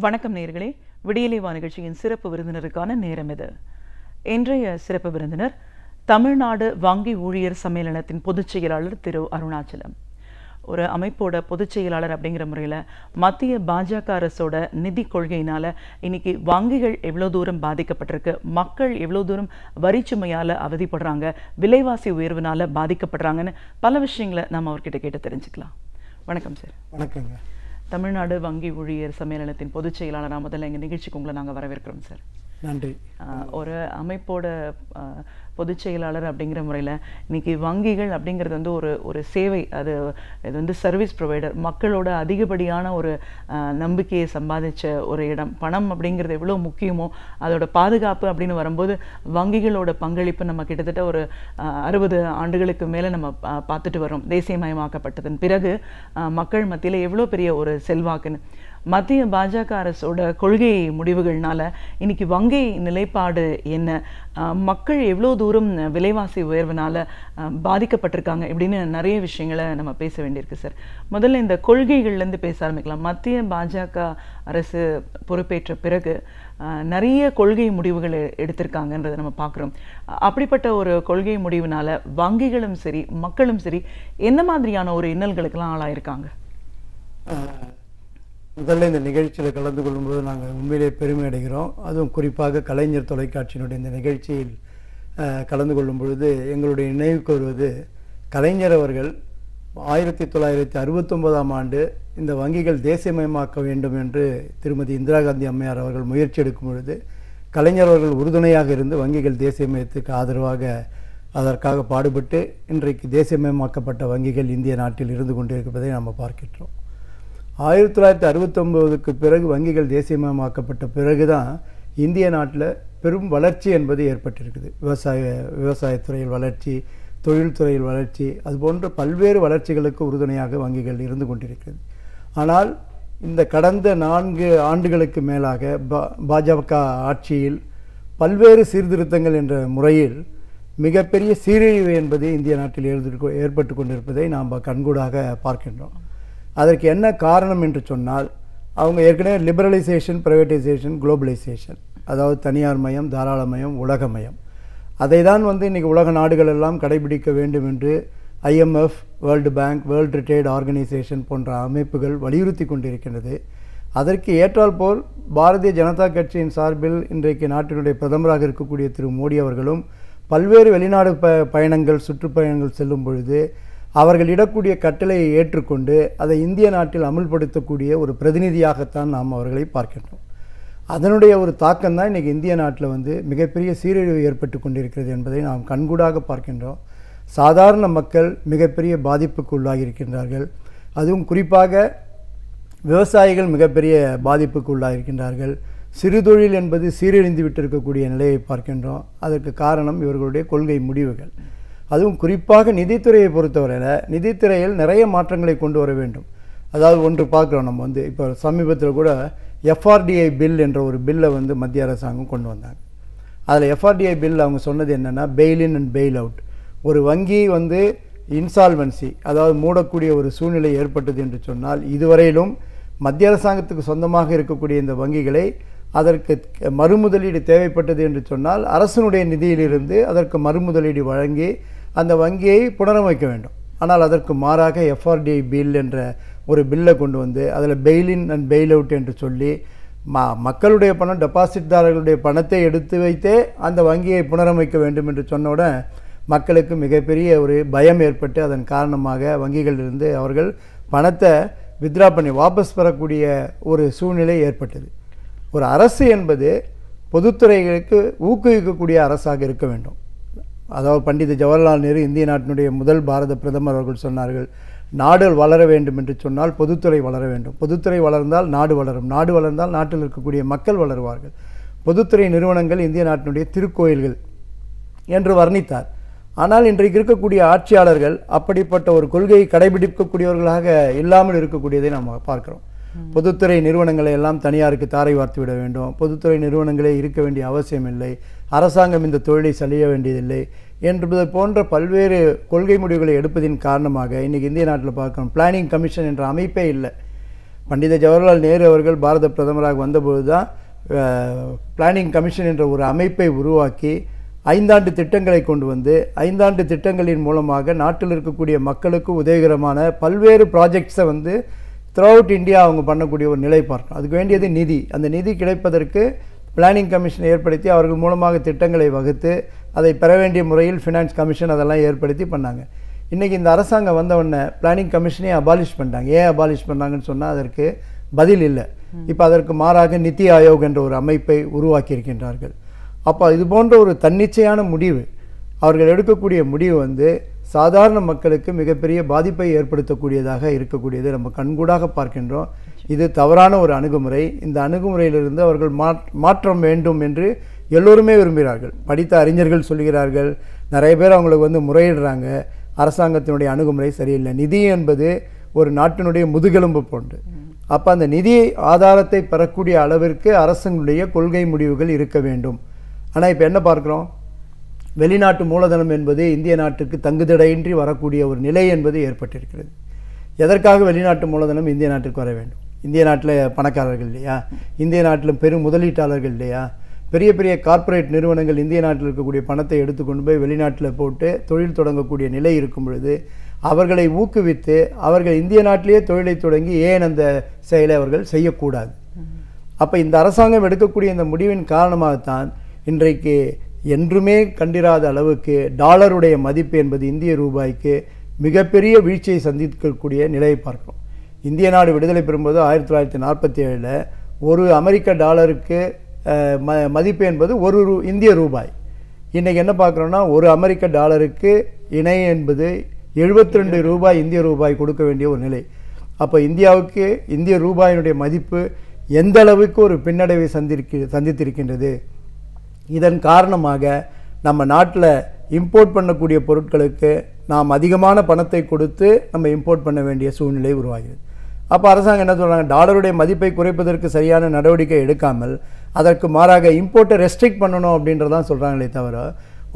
வணக்கம் நேயர்களே, விடியலை வா நிகழ்ச்சியின் சிறப்பு விருந்தினருக்கான நேரம் இது. இன்றைய சிறப்பு விருந்தினர் தமிழ்நாடு வங்கி ஊழியர் சம்மேளனத்தின் பொதுச் செயலாளர் திரு அருணாச்சலம். ஒரு அமைப்போட பொதுச் செயலாளர் அப்படிங்கிற முறையில் மத்திய பாஜக அரசோட நிதி கொள்கையினால் இன்னைக்கு வங்கிகள் எவ்வளோ தூரம் பாதிக்கப்பட்டிருக்கு, மக்கள் எவ்வளோ தூரம் வரிச்சுமையால் அவதிப்படுறாங்க, விலைவாசி உயர்வுனால பாதிக்கப்படுறாங்கன்னு பல விஷயங்களை நம்ம அவர்கிட்ட கேட்டு தெரிஞ்சுக்கலாம். வணக்கம் சார். வணக்கங்க. தமிழ்நாடு வங்கி ஊழியர் சம்மேளனத்தின் பொதுச் செயலாளராக முதல்ல எங்கள் நிகழ்ச்சிக்கு உங்களை நாங்கள் வரவேற்கிறோம் சார். நன்றி. ஒரு அமைப்போட பொதுச் செயலாளர் அப்படிங்கிற முறையில் இன்னைக்கு வங்கிகள் அப்படிங்கிறது வந்து ஒரு சேவை, இது வந்து சர்வீஸ் ப்ரொவைடர், மக்களோட அதிகப்படியான ஒரு நம்பிக்கையை சம்பாதிச்ச ஒரு இடம். பணம் அப்படிங்கிறது எவ்வளோ முக்கியமோ அதோட பாதுகாப்பு அப்படின்னு வரும்போது வங்கிகளோட பங்களிப்பு நம்ம கிட்டத்தட்ட ஒரு 60 ஆண்டுகளுக்கு மேலே நம்ம பார்த்துட்டு வரோம். தேசியமயமாக்கப்பட்டதன் பிறகு மக்கள் மத்தியில் எவ்வளோ பெரிய ஒரு செல்வாக்குன்னு. மத்திய பாஜக அரசோட கொள்கை முடிவுகள்னால இன்னைக்கு வங்கி நிலைப்பாடு என்ன, மக்கள் எவ்வளோ தூரம் விலைவாசி உயர்வுனால பாதிக்கப்பட்டிருக்காங்க இப்படின்னு நிறைய விஷயங்களை நம்ம பேச வேண்டியிருக்கு சார். முதல்ல இந்த கொள்கைகள்லேருந்து பேச ஆரம்பிக்கலாம். மத்திய பாஜக அரசு பொறுப்பேற்ற பிறகு நிறைய கொள்கை முடிவுகள் எடுத்திருக்காங்கன்றதை நம்ம பார்க்குறோம். அப்படிப்பட்ட ஒரு கொள்கை முடிவுனால வங்கிகளும் சரி மக்களும் சரி என்ன மாதிரியான ஒரு இன்னல்களுக்கெல்லாம் ஆளாயிருக்காங்க? முதல்ல இந்த நிகழ்ச்சியில் கலந்து கொள்ளும்போது நாங்கள் உண்மையிலே பெருமை அடைகிறோம். அதுவும் குறிப்பாக கலைஞர் தொலைக்காட்சியினுடைய இந்த நிகழ்ச்சியில் கலந்து கொள்ளும் பொழுது எங்களுடைய நினைவுக்கு வருவது, கலைஞர் அவர்கள் 1969ஆம் ஆண்டு இந்த வங்கிகள் தேசியமயமாக்க வேண்டும் என்று திருமதி இந்திரா காந்தி அம்மையார் அவர்கள் முயற்சி எடுக்கும் பொழுது கலைஞர் அவர்கள் உறுதுணையாக இருந்து வங்கிகள் தேசியமயத்துக்கு ஆதரவாக அதற்காக பாடுபட்டு இன்றைக்கு தேசியமயமாக்கப்பட்ட வங்கிகள் இந்திய நாட்டில் இருந்து கொண்டிருப்பதை நாம் பார்க்கின்றோம். 1969க்கு பிறகு வங்கிகள் தேசியமயமாக்கப்பட்ட பிறகுதான் இந்திய நாட்டில் பெரும் வளர்ச்சி என்பது ஏற்பட்டிருக்குது. விவசாயத்துறையில் வளர்ச்சி, தொழில்துறையில் வளர்ச்சி, அதுபோன்ற பல்வேறு வளர்ச்சிகளுக்கு உறுதுணையாக வங்கிகள் இருந்து கொண்டிருக்கிறது. ஆனால் இந்த கடந்த 4 ஆண்டுகளுக்கு மேலாக பாஜக ஆட்சியில் பல்வேறு சீர்திருத்தங்கள் என்ற முறையில் மிகப்பெரிய சீரழிவு என்பது இந்திய நாட்டில் ஏற்பட்டு கொண்டிருப்பதை நாம் கண்கூடாக பார்க்கின்றோம். அதற்கு என்ன காரணம் என்று சொன்னால், அவங்க ஏற்கனவே லிபரலைசேஷன், பிரைவேட்டைசேஷன், குளோபலைசேஷன், அதாவது தனியார் மயம், தாராளமயம், உலகமயம், அதை தான் இன்றைக்கி உலக நாடுகள் எல்லாம் கடைபிடிக்க வேண்டும் என்று IMF, world bank, world trade organisation போன்ற அமைப்புகள் வலியுறுத்தி கொண்டிருக்கின்றது. அதற்கு ஏற்றால் போல் பாரதிய ஜனதா கட்சியின் சார்பில் இன்றைக்கு நாட்டினுடைய பிரதமராக இருக்கக்கூடிய திரு மோடி அவர்களும் பல்வேறு வெளிநாடு பயணங்கள், சுற்றுப்பயணங்கள் செல்லும் பொழுது அவர்கள் இடக்கூடிய கட்டளையை ஏற்றுக்கொண்டு அதை இந்திய நாட்டில் அமுல்படுத்தக்கூடிய ஒரு பிரதிநிதியாகத்தான் நாம் அவர்களை பார்க்கின்றோம். அதனுடைய ஒரு தாக்கம் தான் இன்றைக்கி இந்திய நாட்டில் மிகப்பெரிய சீரழிவு ஏற்பட்டு கொண்டிருக்கிறது என்பதை நாம் கண்கூடாக பார்க்கின்றோம். சாதாரண மக்கள் மிகப்பெரிய பாதிப்புக்கு உள்ளாகி இருக்கின்றார்கள். அதுவும் குறிப்பாக விவசாயிகள் மிகப்பெரிய பாதிப்புக்கு உள்ளாகியிருக்கின்றார்கள். சிறுதொழில் என்பது சீரழிந்து விட்டிருக்கக்கூடிய நிலையை பார்க்கின்றோம். அதற்கு காரணம் இவர்களுடைய கொள்கை முடிவுகள். அதுவும் குறிப்பாக நிதித்துறையை பொறுத்தவரையில் நிதித்துறையில் நிறைய மாற்றங்களை கொண்டு வர வேண்டும். அதாவது ஒன்று பார்க்குறோம், நம்ம இப்போ சமீபத்தில் கூட FRDI பில் என்ற ஒரு பில்லை மத்திய அரசாங்கம் கொண்டு வந்தாங்க. அதில் FRDI பில் அவங்க சொன்னது என்னென்னா, bail in and bail out. ஒரு வங்கி இன்சால்வன்சி, அதாவது மூடக்கூடிய ஒரு சூழ்நிலை ஏற்பட்டது என்று சொன்னால், இதுவரையிலும் மத்திய அரசாங்கத்துக்கு சொந்தமாக இருக்கக்கூடிய இந்த வங்கிகளை அதற்கு மறுமுதலீடு தேவைப்பட்டது என்று சொன்னால் அரசனுடைய நிதியிலிருந்து அதற்கு மறுமுதலீடு வழங்கி அந்த வங்கியை புனரமைக்க வேண்டும். ஆனால் அதற்கு மாறாக FRDI பில் என்ற ஒரு பில்லை கொண்டு அதில் bail in and bail out என்று சொல்லி மக்களுடைய பணம், டெபாசிட்தாரர்களுடைய பணத்தை எடுத்து வைத்தே அந்த வங்கியை புனரமைக்க வேண்டும் என்று சொன்னவுடன் மக்களுக்கு மிகப்பெரிய ஒரு பயம் ஏற்பட்டு அதன் காரணமாக வங்கிகளிலிருந்து அவர்கள் பணத்தை வித்ரா பண்ணி வாபஸ் பெறக்கூடிய ஒரு சூழ்நிலை ஏற்பட்டது. ஒரு அரசு என்பது பொதுத்துறைகளுக்கு ஊக்குவிக்கக்கூடிய அரசாக இருக்க வேண்டும். அதாவது பண்டித ஜவஹர்லால் நேரு இந்திய நாட்டினுடைய முதல் பாரத பிரதமர் அவர்கள் சொன்னார்கள், நாடு வளர வேண்டும் என்று சொன்னால் பொதுத்துறை வளர வேண்டும், பொதுத்துறை வளர்ந்தால் நாடு வளரும், நாடு வளர்ந்தால் நாட்டில் இருக்கக்கூடிய மக்கள் வளருவார்கள், பொதுத்துறை நிறுவனங்கள் இந்திய நாட்டினுடைய திருக்கோயில்கள் என்று வர்ணித்தார். ஆனால் இன்றைக்கு இருக்கக்கூடிய ஆட்சியாளர்கள் அப்படிப்பட்ட ஒரு கொள்கையை கடைபிடிக்கக்கூடியவர்களாக இல்லாமல் இருக்கக்கூடியதை நாம் பார்க்கிறோம். பொதுத்துறை நிறுவனங்களை எல்லாம் தனியாருக்கு தாரை வார்த்து விட வேண்டும், பொதுத்துறை நிறுவனங்களே இருக்க வேண்டிய அவசியம் இல்லை, அரசாங்கம் இந்த தொழிலை செய்ய வேண்டியதில்லை என்பது போன்ற பல்வேறு கொள்கை முடிவுகளை எடுப்பதின் காரணமாக இன்றைக்கி இந்திய நாட்டில் பார்க்கணும், பிளானிங் கமிஷன் என்ற அமைப்பே இல்லை. பண்டித ஜவஹர்லால் நேரு அவர்கள் பாரத பிரதமராக வந்தபோது தான் பிளானிங் கமிஷன் என்ற ஒரு அமைப்பை உருவாக்கி 5 ஆண்டு திட்டங்களை கொண்டு வந்து 5 ஆண்டு திட்டங்களின் மூலமாக நாட்டில் இருக்கக்கூடிய மக்களுக்கு உதவிகரமான பல்வேறு ப்ராஜெக்ட்ஸை வந்து த்ரூஅவுட் இந்தியா அவங்க பண்ணக்கூடிய ஒரு நிலை பார்க்கணும். அதுக்கு வேண்டியது நிதி. அந்த நிதி கிடைப்பதற்கு பிளானிங் கமிஷன் ஏற்படுத்தி அவர்கள் மூலமாக திட்டங்களை வகுத்து அதை பெற வேண்டிய முறையில் ஃபினான்ஸ் கமிஷன் அதெல்லாம் ஏற்படுத்தி பண்ணாங்க. இன்றைக்கி இந்த அரசாங்கம் வந்தவுடனே பிளானிங் கமிஷனே அபாலிஷ் பண்ணிட்டாங்க. ஏன் அபாலிஷ் பண்ணாங்கன்னு சொன்னால் அதற்கு பதில் இல்லை. இப்போ அதற்கு மாறாக நித்தி ஆயோக் என்ற ஒரு அமைப்பை உருவாக்கியிருக்கின்றார்கள். அப்போ இது போன்ற ஒரு தன்னிச்சையான முடிவு அவர்கள் எடுக்கக்கூடிய முடிவு வந்து சாதாரண மக்களுக்கு மிகப்பெரிய பாதிப்பை ஏற்படுத்தக்கூடியதாக இருக்கக்கூடியது நம்ம கண்கூடாக பார்க்கின்றோம். இது தவறான ஒரு அணுகுமுறை. இந்த அணுகுமுறையிலிருந்து அவர்கள் மாற்றம் வேண்டும் என்று எல்லோருமே விரும்புகிறார்கள். படித்த அறிஞர்கள் சொல்கிறார்கள், நிறைய பேர் அவங்களுக்கு வந்து முறையிடுறாங்க, அரசாங்கத்தினுடைய அணுகுமுறை சரியில்லை. நிதி என்பது ஒரு நாட்டினுடைய முதுகெலும்பு போன்று. அப்போ அந்த நிதி ஆதாரத்தை பெறக்கூடிய அளவிற்கு அரசுடைய கொள்கை முடிவுகள் இருக்க வேண்டும். ஆனால் இப்போ என்ன பார்க்குறோம், வெளிநாட்டு மூலதனம் என்பது இந்திய நாட்டுக்கு தங்குதடையின்றி வரக்கூடிய ஒரு நிலை என்பது ஏற்பட்டிருக்கிறது. எதற்காக வெளிநாட்டு மூலதனம் இந்திய நாட்டுக்கு வர வேண்டும்? இந்திய நாட்டில் பணக்காரர்கள் இல்லையா? இந்திய நாட்டிலும் பெரும் முதலீட்டாளர்கள் இல்லையா? பெரிய பெரிய கார்ப்பரேட் நிறுவனங்கள் இந்திய நாட்டில் இருக்கக்கூடிய பணத்தை எடுத்துக்கொண்டு போய் வெளிநாட்டில் போட்டு தொழில் தொடங்கக்கூடிய நிலை இருக்கும் பொழுது அவர்களை ஊக்குவித்து அவர்கள் இந்திய நாட்டிலேயே தொழிலை தொடங்கி ஏன் அந்த செயலை அவர்கள் செய்யக்கூடாது? அப்போ இந்த அரசாங்கம் எடுக்கக்கூடிய இந்த முடிவின் காரணமாகத்தான் இன்றைக்கு என்றுமே கண்டிராத அளவுக்கு டாலருடைய மதிப்பு என்பது இந்திய ரூபாய்க்கு மிகப்பெரிய வீழ்ச்சியை சந்திக்கக்கூடிய நிலையை பார்க்கிறோம். இந்திய நாடு விடுதலை பெறும்போது 1947 ஒரு அமெரிக்க டாலருக்கு மதிப்பு என்பது ஒரு இந்திய ரூபாய். இன்றைக்கி என்ன பார்க்குறோன்னா ஒரு அமெரிக்க டாலருக்கு இணை என்பது 72 ரூபாய் இந்திய ரூபாய் கொடுக்க வேண்டிய ஒரு நிலை. அப்போ இந்தியாவுக்கு இந்திய ரூபாயினுடைய மதிப்பு எந்த அளவுக்கு ஒரு பின்னடைவை சந்தித்திருக்கின்றது. இதன் காரணமாக நம்ம நாட்டில் இம்போர்ட் பண்ணக்கூடிய பொருட்களுக்கு நாம் அதிகமான பணத்தை கொடுத்து நம்ம இம்போர்ட் பண்ண வேண்டிய சூழ்நிலை உருவாகிறது. அப்போ அரசாங்கம் என்ன சொல்கிறாங்க, டாலருடைய மதிப்பை குறைப்பதற்கு சரியான நடவடிக்கை எடுக்காமல் அதற்கு மாறாக இம்போர்ட்டை ரெஸ்ட்ரிக்ட் பண்ணணும் அப்படின்றதான் சொல்கிறாங்களே தவிர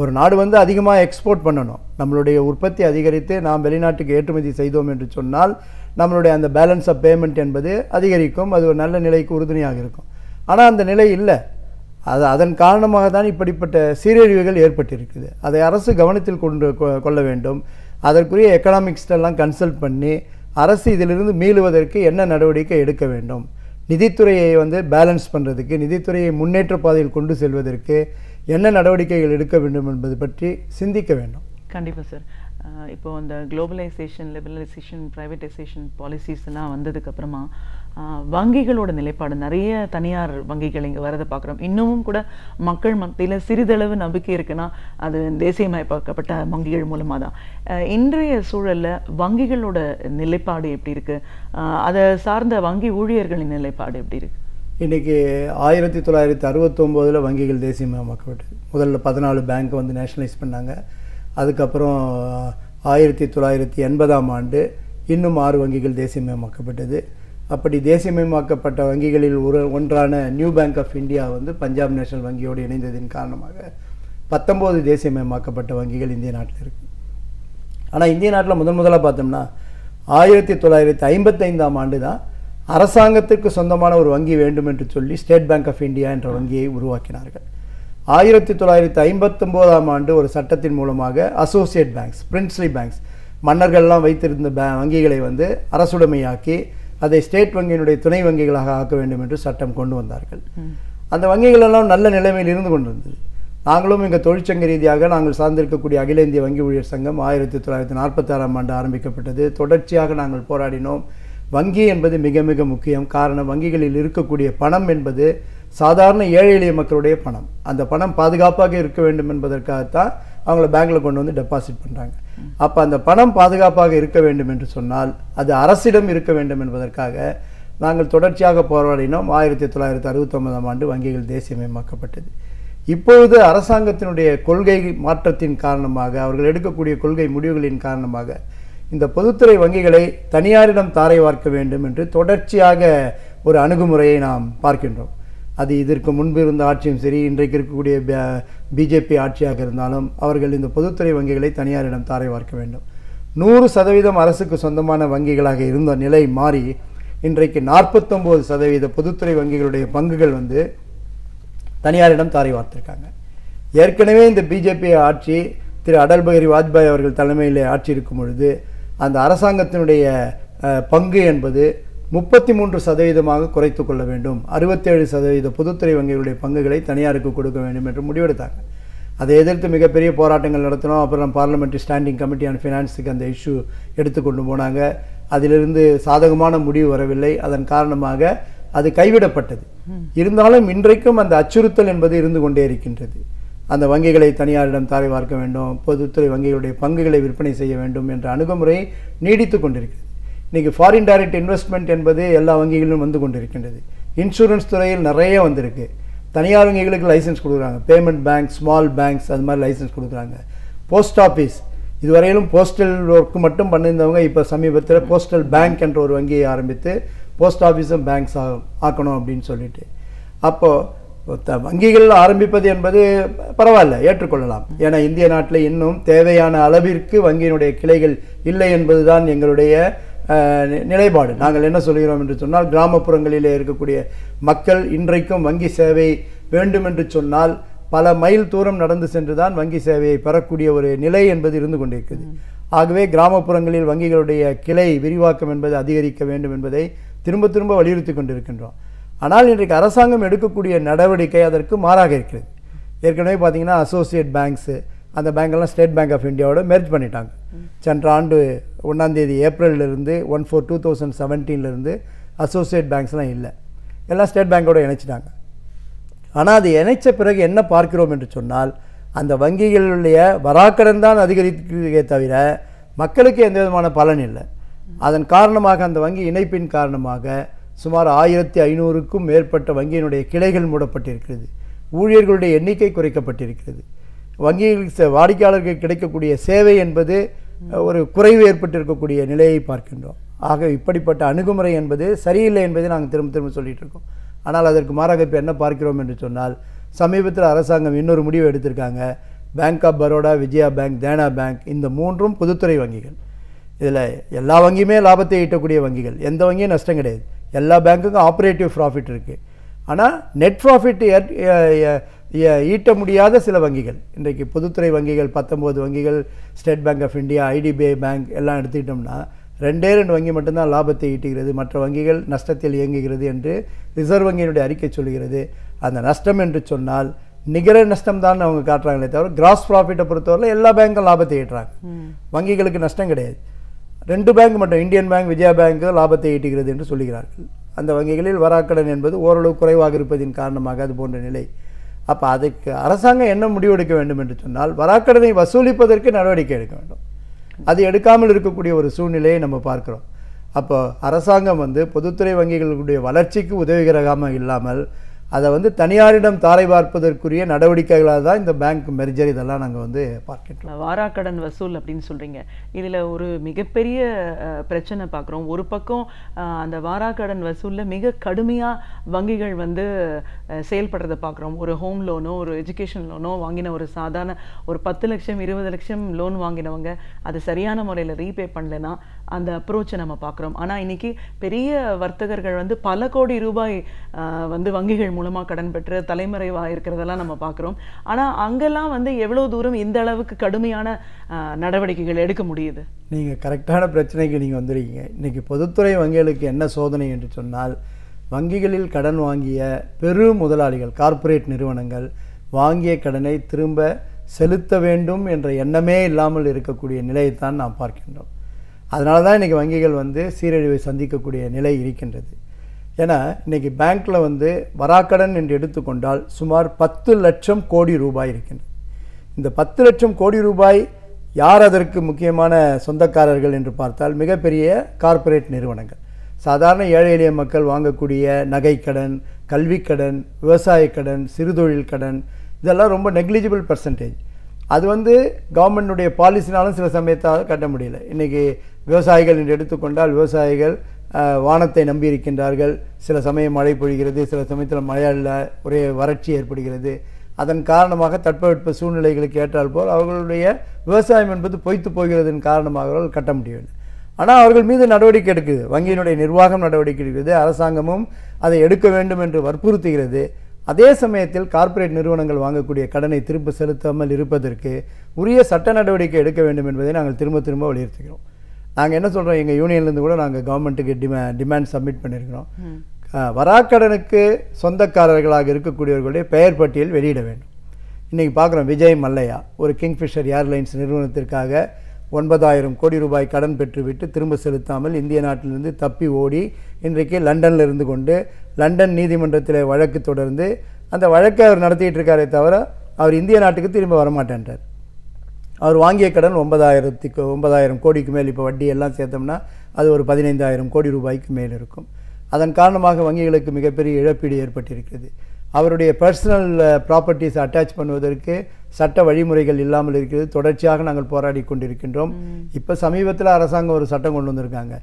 ஒரு நாடு வந்து அதிகமாக எக்ஸ்போர்ட் பண்ணணும், நம்மளுடைய உற்பத்தி அதிகரித்து நாம் வெளிநாட்டுக்கு ஏற்றுமதி செய்தோம் என்று சொன்னால் நம்மளுடைய அந்த பேலன்ஸ் ஆஃப் பேமெண்ட் என்பது அதிகரிக்கும், அது ஒரு நல்ல நிலைக்கு உறுதுணையாக இருக்கும். ஆனால் அந்த நிலை இல்லை. அதன் காரணமாக தான் இப்படிப்பட்ட சீரழிவுகள் ஏற்பட்டிருக்குது. அதை அரசு கவனத்தில் கொள்ள வேண்டும். அதற்குரிய எக்கனாமிக்ஸ்டெல்லாம் கன்சல்ட் பண்ணி அரசு இதிலிருந்து மீளுவதற்கு என்ன நடவடிக்கை எடுக்க வேண்டும், நிதித்துறையை வந்து பேலன்ஸ் பண்ணுறதுக்கு, நிதித்துறையை முன்னேற்ற பாதையில் கொண்டு செல்வதற்கு என்ன நடவடிக்கைகள் எடுக்க வேண்டும் என்பது பற்றி சிந்திக்க வேண்டும். கண்டிப்பாக சார். இப்போ அந்த குளோபலைசேஷன், லிபரலைசேஷன், ப்ரைவேட்டைசேஷன் பாலிசிஸ் எல்லாம் வந்ததுக்கப்புறமா வங்கிகளோட நிலைப்பாடு, நிறைய தனியார் வங்கிகள் இங்கே வரதை பார்க்குறோம். இன்னமும் கூட மக்கள் மத்தியில் சிறிதளவு நம்பிக்கை இருக்குன்னா அது தேசியமயமாக்கப்பட்ட வங்கிகள் மூலமாக தான். இன்றைய சூழலில் வங்கிகளோட நிலைப்பாடு எப்படி இருக்குது, அதை சார்ந்த வங்கி ஊழியர்களின் நிலைப்பாடு எப்படி இருக்குது? இன்றைக்கி 1969 வங்கிகள் தேசியமயமாக்கப்பட்டது. முதல்ல 14 பேங்க் வந்து நேஷனலைஸ் பண்ணாங்க. அதுக்கப்புறம் 1980ஆம் ஆண்டு இன்னும் 6 வங்கிகள் தேசியமயமாக்கப்பட்டது. அப்படி தேசியமயமாக்கப்பட்ட வங்கிகளில் ஒன்றான நியூ பேங்க் ஆஃப் இந்தியா வந்து பஞ்சாப் நேஷனல் வங்கியோடு இணைந்ததின் காரணமாக 19 தேசியமயமாக்கப்பட்ட வங்கிகள் இந்திய நாட்டில் இருக்குது. ஆனால் இந்திய நாட்டில் முதலாக பார்த்தோம்னா 1955ஆம் ஆண்டு தான் அரசாங்கத்திற்கு சொந்தமான ஒரு வங்கி வேண்டும் என்று சொல்லி ஸ்டேட் பேங்க் ஆஃப் இந்தியா என்ற வங்கியை உருவாக்கினார்கள். 1959ஆம் ஆண்டு ஒரு சட்டத்தின் மூலமாக அசோசியேட் பேங்க்ஸ், பிரின்ஸ்லி பேங்க்ஸ், மன்னர்கள்லாம் வைத்திருந்த வங்கிகளை வந்து அரசுடைமையாக்கி அதை ஸ்டேட் வங்கியினுடைய துணை வங்கிகளாக ஆக்க வேண்டும் என்று சட்டம் கொண்டு வந்தார்கள். அந்த வங்கிகளெல்லாம் நல்ல நிலைமையில் இருந்து கொண்டிருந்தது. நாங்களும் இங்கே தொழிற்சங்க ரீதியாக நாங்கள் சார்ந்திருக்கக்கூடிய அகில இந்திய வங்கி ஊழியர் சங்கம் 1946ஆம் ஆண்டு ஆரம்பிக்கப்பட்டது. தொடர்ச்சியாக நாங்கள் போராடினோம். வங்கி என்பது மிக மிக முக்கியம். காரணம், வங்கிகளில் இருக்கக்கூடிய பணம் என்பது சாதாரண ஏழை எளிய மக்களுடைய பணம். அந்த பணம் பாதுகாப்பாக இருக்க வேண்டும் என்பதற்காகத்தான் அவங்கள பேங்க்கில் கொண்டு வந்து டெபாசிட் பண்ணுறாங்க. அப்போ அந்த பணம் பாதுகாப்பாக இருக்க வேண்டும் என்று சொன்னால் அது அரசிடம் இருக்க வேண்டும் என்பதற்காக நாங்கள் தொடர்ச்சியாக போராடினோம். 1969ஆம் ஆண்டு வங்கிகள் தேசியமயமாக்கப்பட்டது. இப்பொழுது அரசாங்கத்தினுடைய கொள்கை மாற்றத்தின் காரணமாக, அவர்கள் எடுக்கக்கூடிய கொள்கை முடிவுகளின் காரணமாக இந்த பொதுத்துறை வங்கிகளை தனியாரிடம் தாரை வார்க்க வேண்டும் என்று தொடர்ச்சியாக ஒரு அணுகுமுறையை நாம் பார்க்கின்றோம். அது இதற்கு முன்பு இருந்த ஆட்சியும் சரி, இன்றைக்கு இருக்கக்கூடிய பிஜேபி ஆட்சியாக இருந்தாலும் அவர்கள் இந்த பொதுத்துறை வங்கிகளை தனியாரிடம் தாரை வார்க்க வேண்டும். 100% அரசுக்கு சொந்தமான வங்கிகளாக இருந்த நிலை மாறி இன்றைக்கு 49% பொதுத்துறை வங்கிகளுடைய பங்குகள் வந்து தனியாரிடம் தாரை வார்த்திருக்காங்க. ஏற்கனவே இந்த பிஜேபி ஆட்சி திரு அடல் பிஹாரி வாஜ்பாய் அவர்கள் தலைமையில் ஆட்சி இருக்கும் பொழுது அந்த அரசாங்கத்தினுடைய பங்கு என்பது 33% குறைத்து கொள்ள வேண்டும், 67% பொதுத்துறை வங்கிகளுடைய பங்குகளை தனியாருக்கு கொடுக்க வேண்டும் என்று முடிவெடுத்தாங்க. அதை எதிர்த்து மிகப்பெரிய போராட்டங்கள் நடத்தினோம். அப்புறம் பார்லிமெண்ட்ரி ஸ்டாண்டிங் கமிட்டி ஆன் ஃபினான்ஸுக்கு அந்த இஷ்யூ எடுத்துக்கொண்டு போனாங்க. அதிலிருந்து சாதகமான முடிவு வரவில்லை. அதன் காரணமாக அது கைவிடப்பட்டது. இருந்தாலும் இன்றைக்கும் அந்த அச்சுறுத்தல் என்பது இருந்து கொண்டே இருக்கின்றது. அந்த வங்கிகளை தனியாரிடம் தாரை பார்க்க வேண்டும், பொதுத்துறை வங்கிகளுடைய பங்குகளை விற்பனை செய்ய வேண்டும் என்ற அணுகுமுறை நீடித்து கொண்டிருக்கிறது. இன்றைக்கி ஃபாரின் டைரக்ட் இன்வெஸ்ட்மெண்ட் என்பது எல்லா வங்கிகளிலும் வந்து கொண்டிருக்கின்றது. இன்சூரன்ஸ் துறையில் நிறைய வந்திருக்கு. தனியார் வங்கிகளுக்கு லைசன்ஸ் கொடுக்குறாங்க. பேமெண்ட் பேங்க், ஸ்மால் பேங்க்ஸ் அது மாதிரி லைசன்ஸ் கொடுக்குறாங்க. போஸ்ட் ஆஃபீஸ் இதுவரையிலும் போஸ்டல் ஒர்க்கு மட்டும் பண்ணியிருந்தவங்க இப்போ சமீபத்தில் போஸ்டல் பேங்க் என்ற ஒரு வங்கியை ஆரம்பித்து போஸ்ட் ஆஃபீஸும் பேங்க்ஸ் ஆக்கணும் அப்படின்னு சொல்லிட்டு, அப்போது வங்கிகள் ஆரம்பிப்பது என்பது பரவாயில்ல, ஏற்றுக்கொள்ளலாம். ஏன்னா இந்திய நாட்டில் இன்னும் தேவையான அளவிற்கு வங்கியினுடைய கிளைகள் இல்லை என்பதுதான் எங்களுடைய நிலைப்பாடு. நாங்கள் என்ன சொல்கிறோம் என்று சொன்னால், கிராமப்புறங்களிலே இருக்கக்கூடிய மக்கள் இன்றைக்கும் வங்கி சேவை வேண்டும் என்று சொன்னால் பல மைல் தூரம் நடந்து சென்றுதான் வங்கி சேவையை பெறக்கூடிய ஒரு நிலை என்பது இருந்து கொண்டிருக்கிறது. ஆகவே கிராமப்புறங்களில் வங்கிகளுடைய கிளை விரிவாக்கம் என்பது அதிகரிக்க வேண்டும் என்பதை திரும்ப திரும்ப வலியுறுத்தி கொண்டிருக்கின்றோம். ஆனால் இன்றைக்கு அரசாங்கம் எடுக்கக்கூடிய நடவடிக்கை அதற்கு மாறாக இருக்கிறது. ஏற்கனவே பார்த்தீங்கன்னா அசோசியேட் பேங்க்ஸு அந்த பேங்கெல்லாம் ஸ்டேட் பேங்க் ஆஃப் இந்தியாவோட மெர்ஜ் பண்ணிட்டாங்க. சென்ற ஆண்டு 1 ஏப்ரலிலிருந்து 1/4/2017 அசோசியேட் பேங்க்ஸ்லாம் இல்லை, எல்லாம் ஸ்டேட் பேங்கோடு இணைச்சிட்டாங்க. ஆனால் அது இணைச்ச பிறகு என்ன பார்க்கிறோம் என்று சொன்னால், அந்த வங்கிகளுடைய வராக்கடன் தான் அதிகரிக்கிறதே தவிர மக்களுக்கு எந்த விதமான பலன் இல்லை. அதன் காரணமாக அந்த வங்கி இணைப்பின் காரணமாக சுமார் 1500க்கும் மேற்பட்ட வங்கியினுடைய கிளைகள் மூடப்பட்டிருக்கிறது. ஊழியர்களுடைய எண்ணிக்கை குறைக்கப்பட்டிருக்கிறது. வங்கியில் வாடிக்கையாளர்களுக்கு கிடைக்கக்கூடிய சேவை என்பது ஒரு குறைவு ஏற்பட்டிருக்கக்கூடிய நிலையை பார்க்கின்றோம். ஆக இப்படிப்பட்ட அணுகுமுறை என்பது சரியில்லை என்பதை நாங்கள் திரும்ப திரும்ப சொல்லிட்டு இருக்கோம். ஆனால் அதற்கு மாறாக இப்போ என்ன பார்க்கிறோம் என்று சொன்னால், சமீபத்தில் அரசாங்கம் இன்னொரு முடிவு எடுத்திருக்காங்க. Bank of Baroda, Vijaya bank, Dena bank இந்த 3ம் பொதுத்துறை வங்கிகள். இதில் எல்லா வங்கியுமே லாபத்தை ஈட்டக்கூடிய வங்கிகள், எந்த வங்கியும் நஷ்டம் கிடையாது. எல்லா பேங்க்குக்கும் ஆப்ரேட்டிவ் ப்ராஃபிட் இருக்குது. ஆனால் நெட் ப்ராஃபிட் ஈட்ட முடியாத சில வங்கிகள், இன்றைக்கு பொதுத்துறை வங்கிகள் 19 வங்கிகள், State Bank of India, IDBI bank எல்லாம் எடுத்துக்கிட்டோம்னா 2 வங்கி மட்டும்தான் லாபத்தை ஈட்டுகிறது, மற்ற வங்கிகள் நஷ்டத்தில் இயங்குகிறது என்று ரிசர்வ் வங்கியினுடைய அறிக்கை சொல்கிறது. அந்த நஷ்டம் என்று சொன்னால் நிகர நஷ்டம் தான் அவங்க காட்டுறாங்களே தவிர கிராஸ் ப்ராஃபிட்டை பொறுத்தவரை எல்லா பேங்க்கும் லாபத்தை ஈட்டுறாங்க. வங்கிகளுக்கு நஷ்டம் கிடையாது. 2 பேங்க் மட்டும், இந்தியன் பேங்க், விஜயா பேங்க் லாபத்தை ஈட்டுகிறது என்று சொல்லுகிறார்கள். அந்த வங்கிகளில் வராக்கடன் என்பது ஓரளவு குறைவாக இருப்பதின் காரணமாக அது போன்ற நிலை. அப்போ அதுக்கு அரசாங்கம் என்ன முடிவெடுக்க வேண்டும் என்று சொன்னால், வராக்கடனை வசூலிப்பதற்கு நடவடிக்கை எடுக்க வேண்டும். அது எடுக்காமல் இருக்கக்கூடிய ஒரு சூழ்நிலையை நம்ம பார்க்குறோம். அப்போ அரசாங்கம் பொதுத்துறை வங்கிகளுடைய வளர்ச்சிக்கு உதவிகரமாக இல்லாமல் அதை தனியாரிடம் தாரை பார்ப்பதற்குரிய நடவடிக்கைகளாக தான் இந்த பேங்க் மெர்ஜர் இதெல்லாம் நாங்கள் பார்க்கின்றோம். வாராக்கடன் வசூல் அப்படின்னு சொல்கிறீங்க. இதில் ஒரு மிகப்பெரிய பிரச்சனை பார்க்குறோம். ஒரு பக்கம் அந்த வாராக்கடன் வசூலில் மிக கடுமையாக வங்கிகள் செயல்படுறதை பார்க்குறோம். ஒரு ஹோம் லோனோ ஒரு எஜுகேஷன் லோனோ வாங்கின ஒரு சாதாரண ஒரு 10 லட்சம் 20 லட்சம் லோன் வாங்கினவங்க அது சரியான முறையில் ரீபே பண்ணலைன்னா அந்த அப்ரோச்சை நம்ம பார்க்குறோம். ஆனால் இன்றைக்கி பெரிய வர்த்தகர்கள் பல கோடி ரூபாய் வங்கிகள் மூலமாக கடன் பெற்று தலைமறைவாக இருக்கிறதெல்லாம் நம்ம பார்க்குறோம். ஆனால் அங்கெல்லாம் எவ்வளோ தூரம் இந்த அளவுக்கு கடுமையான நடவடிக்கைகள் எடுக்க முடியுது? நீங்கள் கரெக்டான பிரச்சனைக்கு நீங்கள் வந்துருக்கீங்க. இன்றைக்கி பொதுத்துறை வங்கிகளுக்கு என்ன சோதனை என்று சொன்னால், வங்கிகளில் கடன் வாங்கிய பெரு முதலாளிகள், கார்ப்பரேட் நிறுவனங்கள் வாங்கிய கடனை திரும்ப செலுத்த வேண்டும் என்ற எண்ணமே இல்லாமல் இருக்கக்கூடிய நிலையைத்தான் நாம் பார்க்கின்றோம். அதனால தான் இன்றைக்கி வங்கிகள் சீரழிவை சந்திக்கக்கூடிய நிலை இருக்கின்றது. ஏன்னா இன்றைக்கி பேங்க்கில் வராக்கடன் என்று எடுத்துக்கொண்டால் சுமார் 10 லட்சம் கோடி ரூபாய் இருக்கின்றது. இந்த 10 லட்சம் கோடி ரூபாய் யார் அதற்கு முக்கியமான சொந்தக்காரர்கள் என்று பார்த்தால் மிகப்பெரிய கார்ப்பரேட் நிறுவனங்கள். சாதாரண ஏழை எளிய மக்கள் வாங்கக்கூடிய நகைக்கடன், கல்விக்கடன், விவசாயக்கடன், சிறுதொழில் கடன் இதெல்லாம் ரொம்ப நெக்லிஜிபிள் பர்சன்டேஜ். அது கவர்மெண்ட்டுடைய பாலிசினாலும் சில சமயத்தால் கட்ட முடியல. இன்றைக்கி விவசாயிகள் என்று எடுத்துக்கொண்டால் விவசாயிகள் வானத்தை நம்பி இருக்கின்றார்கள். சில சமயம் மழை பொழிகிறது, சில சமயத்தில் மழை இல்லை, ஒரே வறட்சி ஏற்படுகிறது. அதன் காரணமாக தட்பவெட்ப சூழ்நிலைகளுக்கு ஏற்றால் போல் அவர்களுடைய விவசாயம் என்பது பொய்த்து போகிறதன் காரணமாக அவர்கள் கட்ட முடியவில்லை. ஆனால் அவர்கள் மீது நடவடிக்கை எடுக்குது, வங்கியினுடைய நிர்வாகம் நடவடிக்கை எடுக்கிறது, அரசாங்கமும் அதை எடுக்க வேண்டும் என்று வற்புறுத்துகிறது. அதே சமயத்தில் கார்ப்பரேட் நிறுவனங்கள் வாங்கக்கூடிய கடனை திரும்ப செலுத்தாமல் இருப்பதற்கு உரிய சட்ட நடவடிக்கை எடுக்க வேண்டும் என்பதை நாங்கள் திரும்ப திரும்ப வலியுறுத்துகிறோம். நாங்கள் என்ன சொல்கிறோம், எங்கள் யூனியன்லேருந்து கூட நாங்கள் கவர்மெண்ட்டுக்கு டிமாண்ட் சப்மிட் பண்ணியிருக்கிறோம். வராக்கடனுக்கு சொந்தக்காரர்களாக இருக்கக்கூடியவர்களுடைய பெயர் பட்டியல் வெளியிட வேண்டும். இன்றைக்கி பார்க்குறோம், விஜய் மல்லையா ஒரு கிங்ஃபிஷர் ஏர்லைன்ஸ் நிறுவனத்திற்காக 9,000 கோடி ரூபாய் கடன் பெற்றுவிட்டு திரும்ப செலுத்தாமல் இந்திய நாட்டிலிருந்து தப்பி ஓடி இன்றைக்கு லண்டனில் இருந்து கொண்டு லண்டன் நீதிமன்றத்தில் வழக்கு தொடர்ந்து அந்த வழக்கை அவர் நடத்திட்டு இருக்காரே தவிர அவர் இந்திய நாட்டுக்கு திரும்ப வரமாட்டேன்றார். அவர் வாங்கிய கடன் 9,000 கோடிக்கு மேல், இப்போ வட்டி எல்லாம் சேர்த்தோம்னா அது ஒரு 15,000 கோடி ரூபாய்க்கு மேல் இருக்கும். அதன் காரணமாக வங்கிகளுக்கு மிகப்பெரிய இழப்பீடு ஏற்பட்டிருக்கிறது. அவருடைய பர்சனல் ப்ராப்பர்ட்டிஸ் அட்டாச் பண்ணுவதற்கு சட்ட வழிமுறைகள் இல்லாமல் இருக்கிறது. தொடர்ச்சியாக நாங்கள் போராடி கொண்டிருக்கின்றோம். இப்போ சமீபத்தில் அரசாங்கம் ஒரு சட்டம் கொண்டு வந்திருக்காங்க.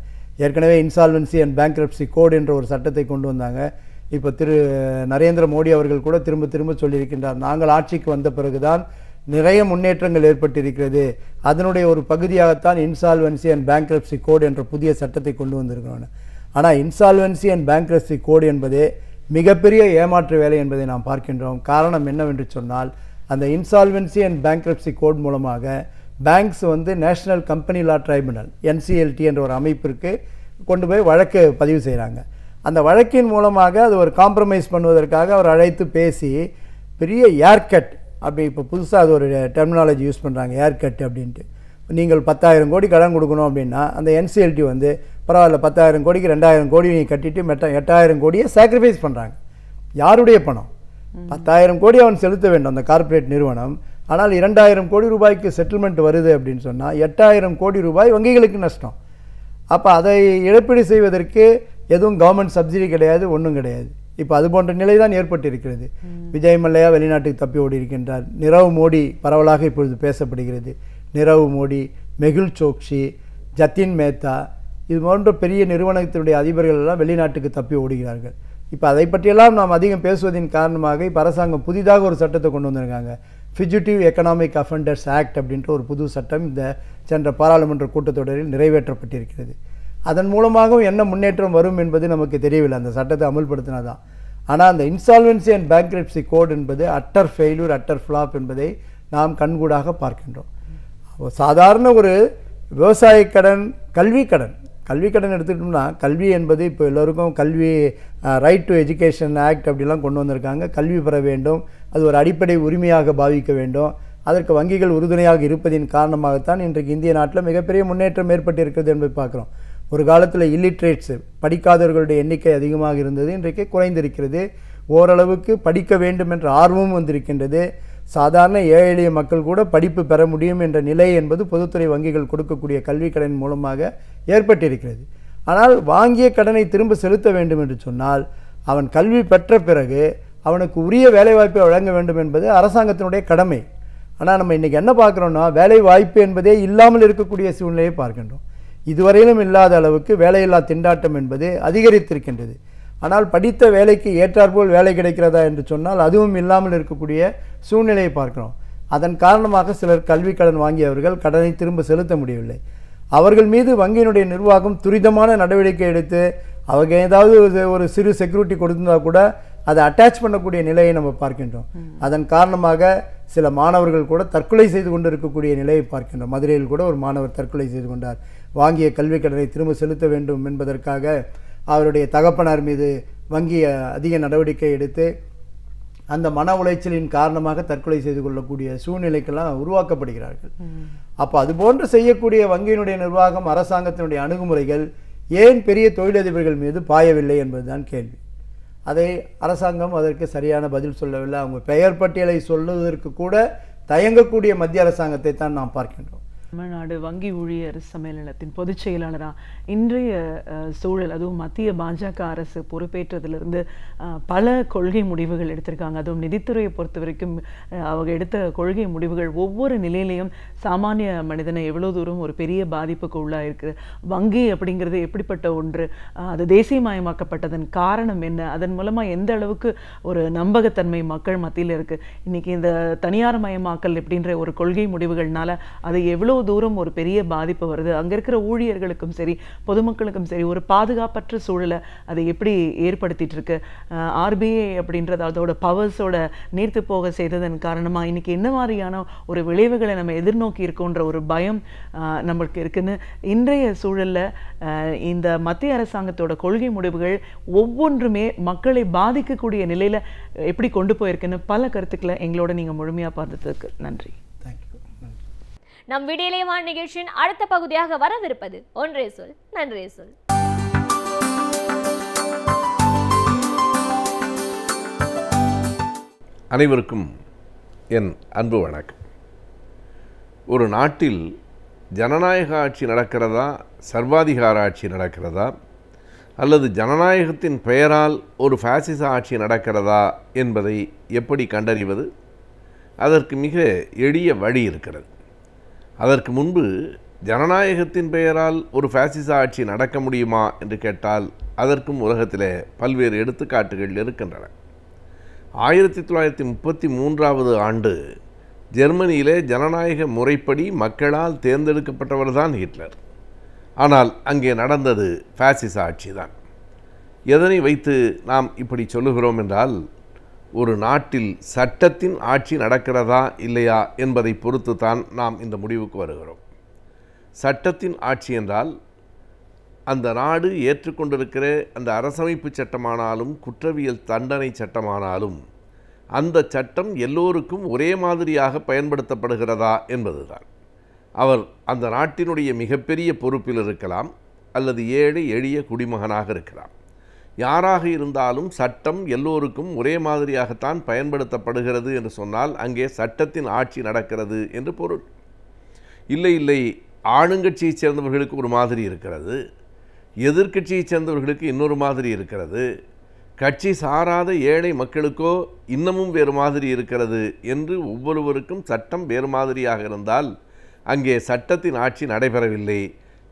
ஏற்கனவே இன்சால்வன்சி அண்ட் பேங்க்ரப்சி கோட் என்ற ஒரு சட்டத்தை கொண்டு வந்தாங்க. இப்போ நரேந்திர மோடி அவர்கள் கூட திரும்ப திரும்ப சொல்லியிருக்கின்றார், நாங்கள் ஆட்சிக்கு வந்த பிறகுதான் நிறைய முன்னேற்றங்கள் ஏற்பட்டிருக்கிறது, அதனுடைய ஒரு பகுதியாகத்தான் இன்சால்வன்சி அண்ட் பேங்க்ரப்சி கோட் என்ற புதிய சட்டத்தை கொண்டு வந்திருக்கிறோம். ஆனால் இன்சால்வன்சி அண்ட் பேங்க்ரப்சி கோட் என்பதே மிகப்பெரிய ஏமாற்று வேலை என்பதை நாம் பார்க்கின்றோம். காரணம் என்னவென்று சொன்னால், அந்த இன்சால்வன்சி அண்ட் பேங்க்ரப்சி கோட் மூலமாக பேங்க்ஸ் நேஷனல் கம்பெனி லா ட்ரைபுனல் NCLT என்ற ஒரு அமைப்பிற்கு கொண்டு போய் வழக்கு பதிவு செய்கிறாங்க. அந்த வழக்கின் மூலமாக அது ஒரு காம்ப்ரமைஸ் பண்ணுவதற்காக அவர் அழைத்து பேசி பெரிய ஏர்கட், அப்படி இப்போ புதுசாக அது ஒரு டெர்மினாலஜி யூஸ் பண்ணுறாங்க, ஏர்கட் அப்படின்ட்டு. நீங்கள் 10,000 கோடி கடன் கொடுக்கணும் அப்படின்னா அந்த NCLT பரவாயில்ல 10,000 கோடிக்கு 2,000 கோடி நீ கட்டிட்டு 8,000 கோடியை சாக்ரிஃபைஸ் பண்ணுறாங்க. யாருடைய பணம்? 10,000 கோடி அவன் செலுத்த வேண்டும் அந்த கார்ப்பரேட் நிறுவனம். ஆனால் 2,000 கோடி ரூபாய்க்கு செட்டில்மெண்ட் வருது அப்படின்னு சொன்னால் 8,000 கோடி ரூபாய் வங்கிகளுக்கு நஷ்டம். அப்போ அதை இழப்பீடு செய்வதற்கு எதுவும் கவர்மெண்ட் சப்சிடி கிடையாது, ஒன்றும் கிடையாது. இப்போ அது போன்ற நிலை தான் ஏற்பட்டிருக்கிறது. விஜய் மல்லையா வெளிநாட்டுக்கு தப்பி ஓடி இருக்கின்றார். நிரவ் மோடி பரவலாக இப்பொழுது பேசப்படுகிறது. நிரவ் மோடி, மெகுல் சோக்ஷி, ஜத்தின் மேத்தா, இது போன்ற பெரிய நிறுவனத்தினுடைய அதிபர்கள் எல்லாம் வெளிநாட்டுக்கு தப்பி ஓடுகிறார்கள். இப்போ அதை பற்றியெல்லாம் நாம் அதிகம் பேசுவதன் காரணமாக இப்போ அரசாங்கம் புதிதாக ஒரு சட்டத்தை கொண்டு வந்திருக்காங்க. ஃபிஜிட்டிவ் எக்கனாமிக் அஃபெண்டர்ஸ் ஆக்ட் அப்படின்ற ஒரு புது சட்டம் இந்த சென்ற பாராளுமன்ற கூட்டத்தொடரில் நிறைவேற்றப்பட்டிருக்கிறது. அதன் மூலமாகவும் என்ன முன்னேற்றம் வரும் என்பது நமக்கு தெரியவில்லை, அந்த சட்டத்தை அமல்படுத்தினதான். ஆனால் அந்த இன்சால்வன்சி அண்ட் பேங்க்ரப்சி கோட் என்பது அட்டர் ஃபெயில்யூர், அட்டர் ஃப்ளாப் என்பதை நாம் கண்கூடாக பார்க்கின்றோம். சாதாரண ஒரு விவசாய கடன், கல்வி கடன் எடுத்துக்கிட்டோம்னா, கல்வி என்பது இப்போ எல்லோருக்கும் கல்வி ரைட் டு எஜுகேஷன் ஆக்ட் அப்படிலாம் கொண்டு வந்திருக்காங்க. கல்வி பெற வேண்டும், அது ஒரு அடிப்படை உரிமையாக பாவிக்க வேண்டும். அதற்கு வங்கிகள் உறுதுணையாக இருப்பதின் காரணமாகத்தான் இன்றைக்கு இந்திய நாட்டில் மிகப்பெரிய முன்னேற்றம் ஏற்பட்டிருக்கிறது என்பதை பார்க்குறோம். ஒரு காலத்தில் இல்லிட்ரேட்ஸ், படிக்காதவர்களுடைய எண்ணிக்கை அதிகமாக இருந்தது, இன்றைக்கு குறைந்திருக்கிறது. ஓரளவுக்கு படிக்க வேண்டும் என்ற ஆர்வமும் வந்திருக்கின்றது. சாதாரண ஏழை எளிய மக்கள் கூட படிப்பு பெற முடியும் என்ற நிலை என்பது பொதுத்துறை வங்கிகள் கொடுக்கக்கூடிய கல்வி கடன் மூலமாக ஏற்பட்டிருக்கிறது. ஆனால் வாங்கிய கடனை திரும்ப செலுத்த வேண்டும் என்று சொன்னால் அவன் கல்வி பெற்ற பிறகு அவனுக்கு உரிய வேலைவாய்ப்பை வழங்க வேண்டும் என்பது அரசாங்கத்தினுடைய கடமை. ஆனால் நம்ம இன்றைக்கி என்ன பார்க்குறோன்னா, வேலை வாய்ப்பு என்பதே இல்லாமல் இருக்கக்கூடிய சூழ்நிலையை பார்க்கின்றோம். இதுவரையிலும் இல்லாத அளவுக்கு வேலையில்லா திண்டாட்டம் என்பது அதிகரித்திருக்கின்றது. ஆனால் படித்த வேலைக்கு ஏற்றாற்போல் வேலை கிடைக்கிறதா என்று சொன்னால் அதுவும் இல்லாமல் இருக்கக்கூடிய சூழ்நிலையை பார்க்கிறோம். அதன் காரணமாக சிலர் கல்வி கடன் வாங்கியவர்கள் கடனை திரும்ப செலுத்த முடியவில்லை. அவர்கள் மீது வங்கியினுடைய நிர்வாகம் துரிதமான நடவடிக்கை எடுத்து அவங்க ஏதாவது ஒரு சிறு செக்யூரிட்டி கொடுத்திருந்தா கூட அதை அட்டாச் பண்ணக்கூடிய நிலையை நம்ம பார்க்கின்றோம். அதன் காரணமாக சில மாணவர்கள் கூட தற்கொலை செய்து கொண்டு இருக்கக்கூடிய நிலையை பார்க்கின்றோம். மதுரையில் கூட ஒரு மாணவர் தற்கொலை செய்து கொண்டார். வாங்கிய கல்வி கடனை திரும்ப செலுத்த வேண்டும் என்பதற்காக அவருடைய தகப்பனார் மீது வங்கி அதிக நடவடிக்கை எடுத்து அந்த மன உளைச்சலின் காரணமாக தற்கொலை செய்து கொள்ளக்கூடிய சூழ்நிலைக்கெல்லாம் உருவாக்கப்படுகிறார்கள். அப்போ அது போன்று செய்யக்கூடிய வங்கியினுடைய நிர்வாகம், அரசாங்கத்தினுடைய அணுகுமுறைகள் ஏன் பெரிய தொழிலதிபர்கள் மீது பாயவில்லை என்பதுதான் கேள்வி. அதை அரசாங்கம் அதற்கு சரியான பதில் சொல்லவில்லை. அவங்க பெயர் பட்டியலை சொல்லுவதற்கு கூட தயங்கக்கூடிய மத்திய அரசாங்கத்தை தான் நாம் பார்க்கின்றோம். தமிழ்நாடு வங்கி ஊழியர் சம்மேளனத்தின் பொதுச் செயலாளராக இன்றைய சூழல், அதுவும் மத்திய பாஜக அரசு பொறுப்பேற்றதிலிருந்து பல கொள்கை முடிவுகள் எடுத்திருக்காங்க. அதுவும் நிதித்துறையை பொறுத்த வரைக்கும் அவங்க எடுத்த கொள்கை முடிவுகள் ஒவ்வொரு நிலையிலையும் சாமானிய மனிதனை எவ்வளோ தூரம் ஒரு பெரிய பாதிப்புக்கு உள்ளாக இருக்குது. வங்கி அப்படிங்கிறது எப்படிப்பட்ட ஒன்று, அது தேசியமயமாக்கப்பட்டதன் காரணம் என்ன, அதன் மூலமாக எந்த அளவுக்கு ஒரு நம்பகத்தன்மை மக்கள் மத்தியில் இருக்குது. இன்றைக்கி இந்த தனியார் மயமாக்கல் அப்படின்ற ஒரு கொள்கை முடிவுகள்னால அது எவ்வளோ தூரம் ஒரு பெரிய பாதிப்பு வருது. அங்கே இருக்கிற ஊழியர்களுக்கும் சரி பொதுமக்களுக்கும் சரி ஒரு பாதுகாப்பற்ற சூழலை அதை எப்படி ஏற்படுத்திட்டு இருக்கு. ஆர்பிஐ அப்படின்றது அதோட பவர்ஸோட நீர்த்து போக செய்ததன் காரணமாக இன்னைக்கு என்ன மாதிரியான ஒரு விளைவுகளை நம்ம எதிர்நோக்கி இருக்கோன்ற ஒரு பயம் நம்மளுக்கு இருக்குன்னு இன்றைய சூழலில் இந்த மத்திய அரசாங்கத்தோட கொள்கை முடிவுகள் ஒவ்வொன்றுமே மக்களை பாதிக்கக்கூடிய நிலையில் எப்படி கொண்டு போயிருக்குன்னு பல கருத்துக்களை எங்களோட நீங்கள் முழுமையாக பார்த்ததுக்கு நன்றி. நம் விடியலே வான் நிகழ்ச்சியின் அடுத்த பகுதியாக வரவிருப்பது ஒன்றே சொல் நன்றே சொல். அனைவருக்கும் என் அன்பு வணக்கம். ஒரு நாட்டில் ஜனநாயக ஆட்சி நடக்கிறதா, சர்வாதிகார ஆட்சி நடக்கிறதா, அல்லது ஜனநாயகத்தின் பெயரால் ஒரு பாசிச ஆட்சி நடக்கிறதா என்பதை எப்படி கண்டறிவது? அதற்கு மிக எளிய வழி இருக்கிறது. அதற்கு முன்பு ஜனநாயகத்தின் பெயரால் ஒரு பாசிச ஆட்சி நடக்க முடியுமா என்று கேட்டால் அதற்கும் உலகத்தில் பல்வேறு எடுத்துக்காட்டுகள் இருக்கின்றன. 1933 ஆண்டு ஜெர்மனியிலே ஜனநாயக முறைப்படி மக்களால் தேர்ந்தெடுக்கப்பட்டவர்தான் ஹிட்லர். ஆனால் அங்கே நடந்தது பாசிச ஆட்சி தான். எதனை வைத்து நாம் இப்படி சொல்லுகிறோம் என்றால், ஒரு நாட்டில் சட்டத்தின் ஆட்சி நடக்கிறதா இல்லையா என்பதை பொறுத்து தான் நாம் இந்த முடிவுக்கு வருகிறோம். சட்டத்தின் ஆட்சி என்றால் அந்த நாடு ஏற்றுக்கொண்டிருக்கிற அந்த அரசமைப்பு சட்டமானாலும் குற்றவியல் தண்டனை சட்டமானாலும் அந்த சட்டம் எல்லோருக்கும் ஒரே மாதிரியாக பயன்படுத்தப்படுகிறதா என்பதுதான். அவர் அந்த நாட்டினுடைய மிகப்பெரிய பொறுப்பில் இருக்கலாம், அல்லது ஏழை எளிய குடிமகனாக இருக்கலாம். யாராக இருந்தாலும் சட்டம் எல்லோருக்கும் ஒரே மாதிரியாகத்தான் பயன்படுத்தப்படுகிறது என்று சொன்னால் அங்கே சட்டத்தின் ஆட்சி நடக்கிறது என்று பொருள். இல்லை, ஆளுங்கட்சியைச் சேர்ந்தவர்களுக்கு ஒரு மாதிரி இருக்கிறது, எதிர்க்கட்சியைச் சேர்ந்தவர்களுக்கு இன்னொரு மாதிரி இருக்கிறது, கட்சி சாராத ஏழை மக்களுக்கோ இன்னமும் வேறு மாதிரி இருக்கிறது என்று ஒவ்வொருவருக்கும் சட்டம் வேறு மாதிரியாக இருந்தால் அங்கே சட்டத்தின் ஆட்சி நடைபெறவில்லை.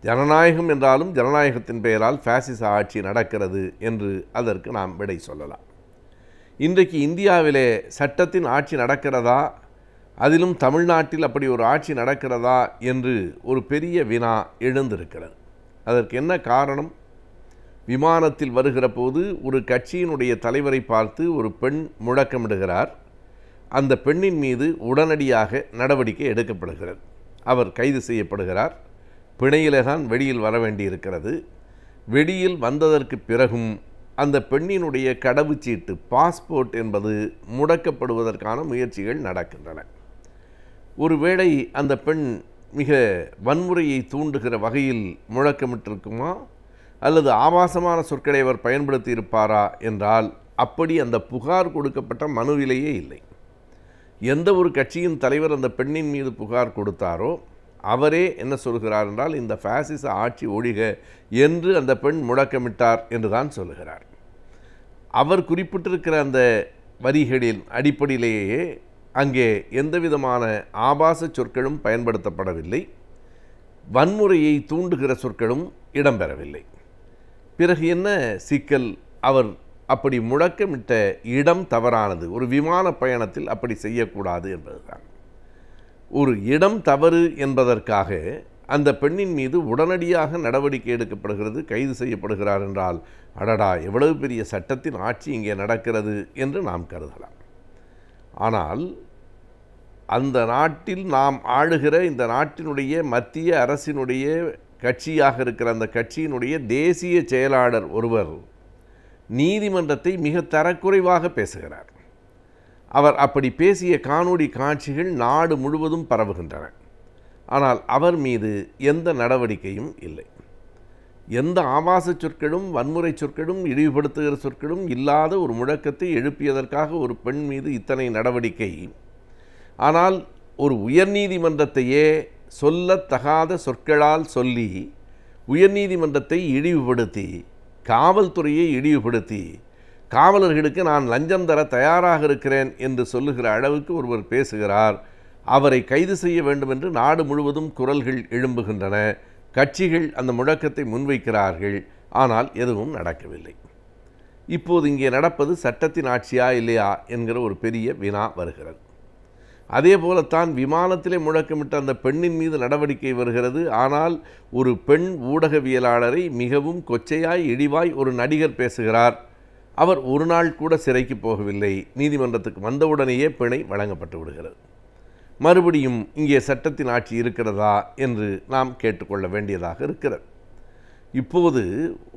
ஜனநாயகம் என்றாலும் ஜனநாயகத்தின் பெயரால் பாசிச ஆட்சி நடக்கிறது என்று அதற்கு நாம் விடை சொல்லலாம். இன்றைக்கு இந்தியாவிலே சட்டத்தின் ஆட்சி நடக்கிறதா, அதிலும் தமிழ்நாட்டில் அப்படி ஒரு ஆட்சி நடக்கிறதா என்று ஒரு பெரிய வினா எழுந்திருக்கிறது. அதற்கு என்ன காரணம்? விமானத்தில் வருகிற போது ஒரு கட்சியினுடைய தலைவரை பார்த்து ஒரு பெண் முழக்கமிடுகிறார். அந்த பெண்ணின் மீது உடனடியாக நடவடிக்கை எடுக்கப்படுகிறது. அவர் கைது செய்யப்படுகிறார். பிணையிலே தான் வெளியில் வர வேண்டியிருக்கிறது. வெளியில் வந்ததற்கு பிறகும் அந்த பெண்ணினுடைய கடவுச்சீட்டு பாஸ்போர்ட் என்பது முடக்கப்படுவதற்கான முயற்சிகள் நடக்கின்றன. ஒருவேளை அந்த பெண் மிக வன்முறையை தூண்டுகிற வகையில் முழக்கமிட்டிருக்குமா, அல்லது ஆபாசமான சொற்களை அவர் பயன்படுத்தி இருப்பாரா என்றால் அப்படி அந்த புகார் கொடுக்கப்பட்ட மனுவிலேயே இல்லை. எந்த ஒரு கட்சியின் தலைவர் அந்த பெண்ணின் மீது புகார் கொடுத்தாரோ அவரே என்ன சொல்கிறார் என்றால், இந்த பாசிச ஆட்சி ஒழிக என்று அந்த பெண் முழக்கமிட்டார் என்று தான் சொல்லுகிறார். அவர் குறிப்பிட்டிருக்கிற அந்த வரிகளின் அடிப்படையிலேயே அங்கே எந்தவிதமான ஆபாச சொற்களும் பயன்படுத்தப்படவில்லை, வன்முறையை தூண்டுகிற சொற்களும் இடம்பெறவில்லை. பிறகு என்ன சிக்கல்? அவர் அப்படி முழக்கமிட்ட இடம் தவறானது. ஒரு விமான பயணத்தில் அப்படி செய்யக்கூடாது என்பதுதான். ஒரு இடம் தவறு என்பதற்காக அந்த பெண்ணின் மீது உடனடியாக நடவடிக்கை எடுக்கப்படுகிறது, கைது செய்யப்படுகிறார் என்றால் அடடா, எவ்வளவு பெரிய சட்டத்தின் ஆட்சி இங்கே நடக்கிறது என்று நாம் கருதலாம். ஆனால் அந்த நாட்டில் நாம் ஆளுகிற இந்த நாட்டினுடைய மத்திய அரசினுடைய கட்சியாக இருக்கிற அந்த கட்சியினுடைய தேசிய செயலாளர் ஒருவர் நீதிமன்றத்தை மிக தரக்குறைவாக பேசுகிறார். அவர் அப்படி பேசிய காணொளி காட்சிகள் நாடு முழுவதும் பரவுகின்றன. ஆனால் அவர் மீது எந்த நடவடிக்கையும் இல்லை. எந்த ஆபாச சொற்களும் வன்முறை சொற்களும் இழிவுபடுத்துகிற சொற்களும் இல்லாத ஒரு முழக்கத்தை எழுப்பியதற்காக ஒரு பெண் மீது இத்தனை நடவடிக்கை. ஆனால் ஒரு உயர்நீதிமன்றத்தையே சொல்லத்தகாத சொற்களால் சொல்லி உயர்நீதிமன்றத்தை இழிவுபடுத்தி, காவல்துறையை இழிவுபடுத்தி, காவலர்களுக்கு நான் லஞ்சம் தர தயாராக இருக்கிறேன் என்று சொல்லுகிற அளவுக்கு ஒருவர் பேசுகிறார். அவரை கைது செய்ய வேண்டும் என்று நாடு முழுவதும் குரல்கள் எழும்புகின்றன. கட்சிகள் அந்த முழக்கத்தை முன்வைக்கிறார்கள். ஆனால் எதுவும் நடக்கவில்லை. இப்போது இங்கே நடப்பது சட்டத்தின் ஆட்சியா இல்லையா என்கிற ஒரு பெரிய வினா வருகிறது. அதே போலத்தான் விமானத்திலே முழக்கமிட்ட அந்த பெண்ணின் மீது நடவடிக்கை வருகிறது. ஆனால் ஒரு பெண் ஊடகவியலாளரை மிகவும் கொச்சையாய் இழிவாய் ஒரு நடிகர் பேசுகிறார். அவர் ஒரு நாள் கூட சிறைக்கு போகவில்லை. நீதிமன்றத்துக்கு வந்தவுடனேயே பிணை வழங்கப்பட்டு விடுகிறது. மறுபடியும் இங்கே சட்டத்தின் ஆட்சி இருக்கிறதா என்று நாம் கேட்டுக்கொள்ள வேண்டியதாக இருக்கிறது. இப்போது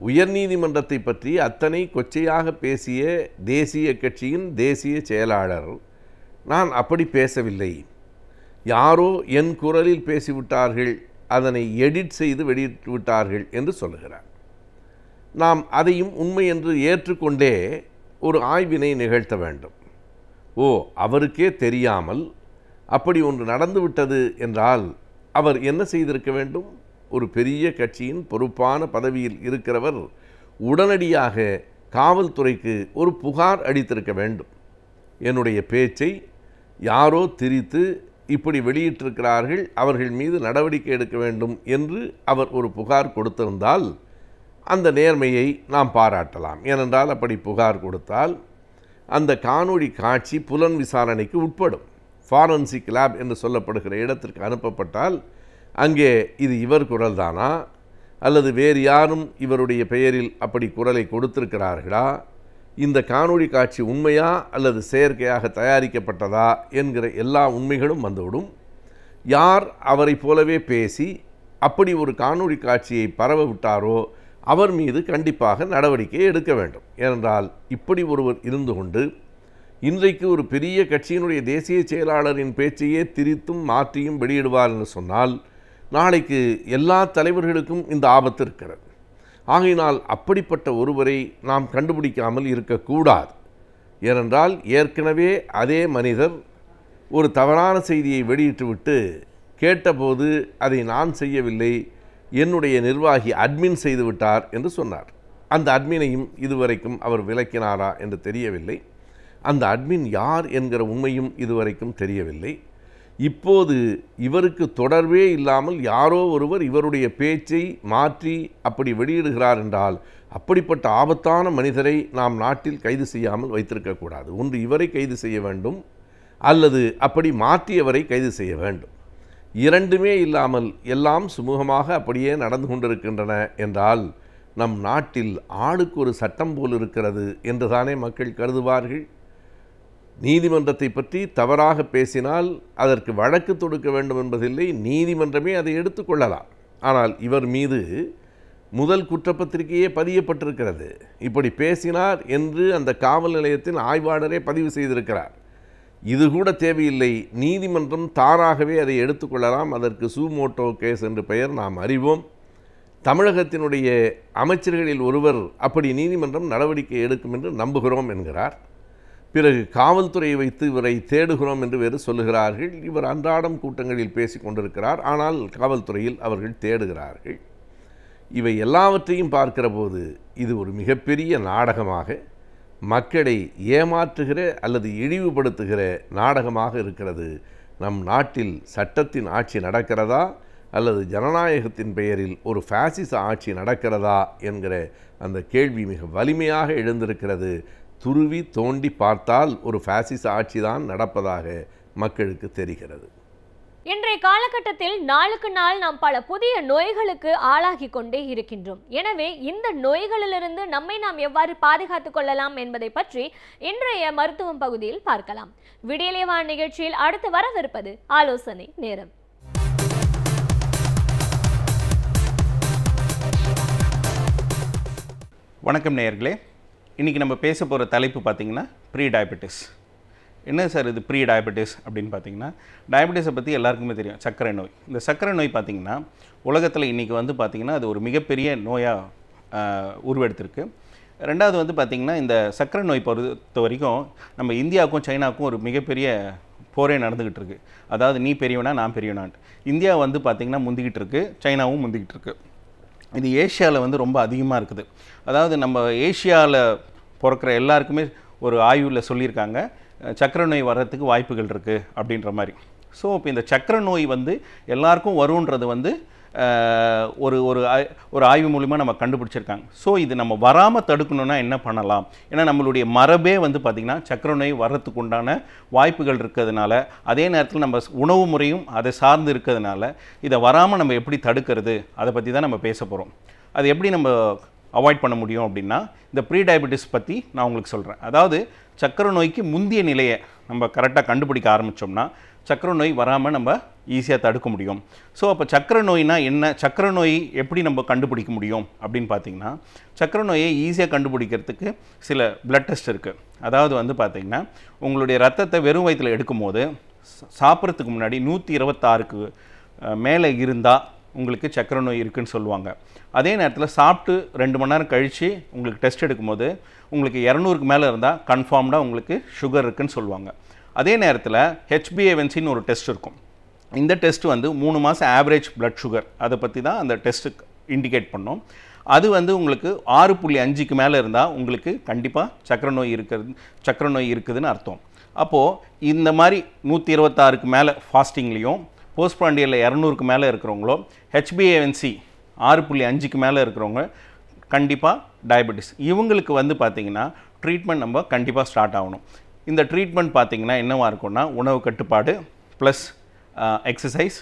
உயர்நீதிமன்றத்தை பற்றி அத்தனை கொச்சையாக பேசிய தேசிய கட்சியின் தேசிய செயலாளர், நான் அப்படி பேசவில்லை, யாரோ என் குரலில் பேசிவிட்டார்கள், அதனை எடிட் செய்து வெளியிட்டு விட்டார்கள் என்று சொல்லுகிறார். நாம் அதையும் உண்மை என்று ஏற்றுக்கொண்டே ஒரு ஆய்வினை நிகழ்த்த வேண்டும். அவருக்கே தெரியாமல் அப்படி ஒன்று நடந்துவிட்டது என்றால் அவர் என்ன செய்திருக்க வேண்டும்? ஒரு பெரிய கட்சியின் பொறுப்பான பதவியில் இருக்கிறவர் உடனடியாக காவல்துறைக்கு ஒரு புகார் அளித்திருக்க வேண்டும். என்னுடைய பேச்சை யாரோ திரித்து இப்படி வெளியிட்டிருக்கிறார்கள், அவர்கள் மீது நடவடிக்கை எடுக்க வேண்டும் என்று அவர் ஒரு புகார் கொடுத்திருந்தால் அந்த நேர்மையை நாம் பாராட்டலாம். ஏனென்றால் அப்படி புகார் கொடுத்தால் அந்த காணொளி காட்சி புலன் விசாரணைக்கு உட்படும். ஃபாரன்சிக் லேப் என்று சொல்லப்படுகிற இடத்திற்கு அனுப்பப்பட்டால் அங்கே இது இவர் குரல் தானா, அல்லது வேறு யாரும் இவருடைய பெயரில் அப்படி குரலை கொடுத்திருக்கிறார்களா, இந்த காணொளி காட்சி உண்மையா அல்லது செயற்கையாக தயாரிக்கப்பட்டதா என்கிற எல்லா உண்மைகளும் வந்துவிடும். யார் அவரை போலவே பேசி அப்படி ஒரு காணொளி காட்சியை பரவ விட்டாரோ அவர் மீது கண்டிப்பாக நடவடிக்கை எடுக்க வேண்டும். ஏனென்றால் இப்படி ஒருவர் இருந்து கொண்டு இன்றைக்கு ஒரு பெரிய கட்சியினுடைய தேசிய செயலாளரின் பேச்சையே திரித்தும் மாற்றியும் வெளியிடுவார் என்று சொன்னால் நாளைக்கு எல்லா தலைவர்களுக்கும் இந்த ஆபத்து இருக்கிறது. ஆகையினால் அப்படிப்பட்ட ஒருவரை நாம் கண்டுபிடிக்காமல் இருக்கக்கூடாது. ஏனென்றால் ஏற்கனவே அதே மனிதர் ஒரு தவறான செய்தியை வெளியிட்டுவிட்டு கேட்டபோது அதை நான் செய்யவில்லை, என்னுடைய நிர்வாகி அட்மின் செய்துவிட்டார் என்று சொன்னார். அந்த அட்மினையும் இதுவரைக்கும் அவர் விளக்கினாரா என்று தெரியவில்லை. அந்த அட்மின் யார் என்கிற உண்மையும் இதுவரைக்கும் தெரியவில்லை. இப்போது இவருக்கு தொடர்பே இல்லாமல் யாரோ ஒருவர் இவருடைய பேச்சை மாற்றி அப்படி வெளியிடுகிறார் என்றால் அப்படிப்பட்ட ஆபத்தான மனிதரை நாம் நாட்டில் கைது செய்யாமல் வைத்திருக்கக்கூடாது. ஒன்று இவரை கைது செய்ய வேண்டும், அல்லது அப்படி மாற்றியவரை கைது செய்ய வேண்டும். இரண்டுமே இல்லாமல் எல்லாம் சுமூகமாக அப்படியே நடந்து கொண்டிருக்கின்றன என்றால் நம் நாட்டில் ஆளுக்கு ஒரு சட்டம் போல் இருக்கிறது என்று தானே மக்கள் கருதுவார்கள். நீதிமன்றத்தை பற்றி தவறாக பேசினால் அதற்கு வழக்கு தொடுக்க வேண்டும் என்பதில்லை, நீதிமன்றமே அதை எடுத்துக்கொள்ளலாம். ஆனால் இவர் மீது முதல் குற்றப்பத்திரிகையே பதியப்பட்டிருக்கிறது. இப்படி பேசினார் என்று அந்த காவல் நிலையத்தின் ஆய்வாளரே பதிவு செய்திருக்கிறார். இது கூட தேவையில்லை, நீதிமன்றம் தாராகவே அதை எடுத்துக்கொள்ளலாம். அதற்கு சூமோட்டோ கேஸ் என்று பெயர், நாம் அறிவோம். தமிழகத்தினுடைய அமைச்சர்களில் ஒருவர் அப்படி நீதிமன்றம் நடவடிக்கை எடுக்கும் என்று நம்புகிறோம் என்கிறார். பிறகு காவல்துறையை வைத்து இவரை தேடுகிறோம் என்று வேறு சொல்லுகிறார்கள். இவர் அன்றாடம் கூட்டங்களில் பேசி கொண்டிருக்கிறார், ஆனால் காவல்துறையில் அவர்கள் தேடுகிறார்கள். இவை எல்லாவற்றையும் பார்க்கிற போது இது ஒரு மிகப்பெரிய நாடகமாக, மக்களை ஏமாற்றுகிற அல்லது இழிவுபடுத்துகிற நாடகமாக இருக்கிறது. நம் நாட்டில் சட்டத்தின் ஆட்சி நடக்கிறதா அல்லது ஜனநாயகத்தின் பெயரில் ஒரு பாசிச ஆட்சி நடக்கிறதா என்கிற அந்த கேள்வி மிக வலிமையாக எழுந்திருக்கிறது. துருவி தோண்டி பார்த்தால் ஒரு பாசிச ஆட்சி தான் நடப்பதாக மக்களுக்கு தெரிகிறது. இன்றைய காலகட்டத்தில் நாளுக்கு நாள் நாம் பல புதிய நோய்களுக்கு ஆளாகி கொண்டே இருக்கின்றோம். எனவே இந்த நோய்களிலிருந்து நம்மை நாம் எவ்வாறு பாதுகாத்துக் கொள்ளலாம் என்பதை பற்றி இன்றைய மருத்துவம் பகுதியில் பார்க்கலாம். விடியலேவா நிகழ்ச்சியில் அடுத்து வரவிருப்பது ஆலோசனை நேரம். வணக்கம் நேயர்களே, இன்றைக்கி நம்ம பேச போகிற தலைப்பு பார்த்திங்கன்னா ப்ரீ டயபெட்டிஸ். என்ன சார் இது ப்ரீ டயபெட்டிஸ் அப்படின்னு பார்த்தீங்கன்னா, டயபெட்டிஸை பற்றி எல்லாருக்குமே தெரியும், சர்க்கரை நோய். இந்த சர்க்கரை நோய் பார்த்திங்கன்னா உலகத்தில் இன்றைக்கி வந்து பார்த்திங்கன்னா அது ஒரு மிகப்பெரிய நோயாக உருவெடுத்திருக்கு. ரெண்டாவது வந்து பார்த்திங்கன்னா இந்த சர்க்கரை நோய் பொறுத்த வரைக்கும் நம்ம இந்தியாவுக்கும் சைனாவுக்கும் ஒரு மிகப்பெரிய போரே நடந்துக்கிட்டு இருக்குது. அதாவது நீ பெரியவனா நான் பெரியவனான்ட்டு. இந்தியா வந்து பார்த்திங்கன்னா முந்திக்கிட்டு இருக்குது, சைனாவும் முந்திக்கிட்டு இருக்குது. இது ஏஷியாவில் வந்து ரொம்ப அதிகமாக இருக்குது. அதாவது நம்ம ஏஷியாவில் பிறக்கிற எல்லாருக்குமே ஒரு ஆய்வில் சொல்லியிருக்காங்க சர்க்கரை நோய் வர்றதுக்கு வாய்ப்புகள் இருக்குது அப்படின்ற மாதிரி. ஸோ இப்போ இந்த சர்க்கரை நோய் வந்து எல்லாருக்கும் வருன்றது வந்து ஒரு ஆய்வு மூலிமா நம்ம கண்டுபிடிச்சிருக்காங்க. ஸோ இது நம்ம வராமல் தடுக்கணும்னா என்ன பண்ணலாம்? ஏன்னா நம்மளுடைய மரபே வந்து பார்த்திங்கன்னா சர்க்கரை நோய் வர்றதுக்கு உண்டான வாய்ப்புகள் இருக்கிறதுனால, அதே நேரத்தில் நம்ம உணவு முறையும் அதை சார்ந்து இருக்கிறதுனால இதை வராமல் நம்ம எப்படி தடுக்கிறது, அதை பற்றி தான் நம்ம பேச போகிறோம். அது எப்படி நம்ம அவாய்ட் பண்ண முடியும் அப்படின்னா, இந்த ப்ரீ டயபெட்டிஸ் பற்றி நான் உங்களுக்கு சொல்கிறேன். அதாவது சர்க்கரை நோய்க்கு முந்தைய நிலையை நம்ம கரெக்டாக கண்டுபிடிக்க ஆரம்பித்தோம்னா சர்க்கரை நோய் வராமல் நம்ம ஈஸியாக தடுக்க முடியும். ஸோ அப்போ சர்க்கரை நோய்னா என்ன, சர்க்கரை நோய் எப்படி நம்ம கண்டுபிடிக்க முடியும் அப்படின்னு பார்த்தீங்கன்னா, சர்க்கரை நோயை ஈஸியாக கண்டுபிடிக்கிறதுக்கு சில பிளட் டெஸ்ட் இருக்குது. அதாவது வந்து பார்த்திங்கன்னா, உங்களுடைய ரத்தத்தை வெறும் வயிற்றில் எடுக்கும்போது சாப்பிட்றதுக்கு முன்னாடி 126க்கு மேலே இருந்தால் உங்களுக்கு சர்க்கரை நோய் இருக்குதுன்னு சொல்லுவாங்க. அதே நேரத்தில் சாப்பிட்டு 2 மணி நேரம் கழித்து உங்களுக்கு டெஸ்ட் எடுக்கும்போது உங்களுக்கு 200க்கு மேலே இருந்தால் கன்ஃபார்ம்டாக உங்களுக்கு சுகர் இருக்குதுன்னு சொல்லுவாங்க. அதே நேரத்தில் HbA1cன்னு ஒரு டெஸ்ட் இருக்கும். இந்த டெஸ்ட் வந்து 3 மாதம் ஆவரேஜ் பிளட் சுகர், அதை பற்றி தான் அந்த டெஸ்ட்டு இண்டிகேட் பண்ணோம். அது வந்து உங்களுக்கு 6.5க்கு மேலே இருந்தால் உங்களுக்கு கண்டிப்பாக சர்க்கரை நோய் இருக்குதுன்னு அர்த்தம். அப்போது இந்த மாதிரி 126க்கு மேலே ஃபாஸ்டிங்லேயும் போஸ்ட்பாண்டியரில் 200க்கு மேலே இருக்கிறவங்களோ HbA1c 6.5க்கு மேலே இருக்கிறவங்க கண்டிப்பாக டயபெட்டிஸ். இவங்களுக்கு வந்து பார்த்திங்கன்னா ட்ரீட்மெண்ட் நம்ம கண்டிப்பாக ஸ்டார்ட் ஆகணும். இந்த ட்ரீட்மெண்ட் பார்த்திங்கன்னா என்னவாக இருக்கும்னா, உணவு கட்டுப்பாடு ப்ளஸ் எக்ஸசைஸ்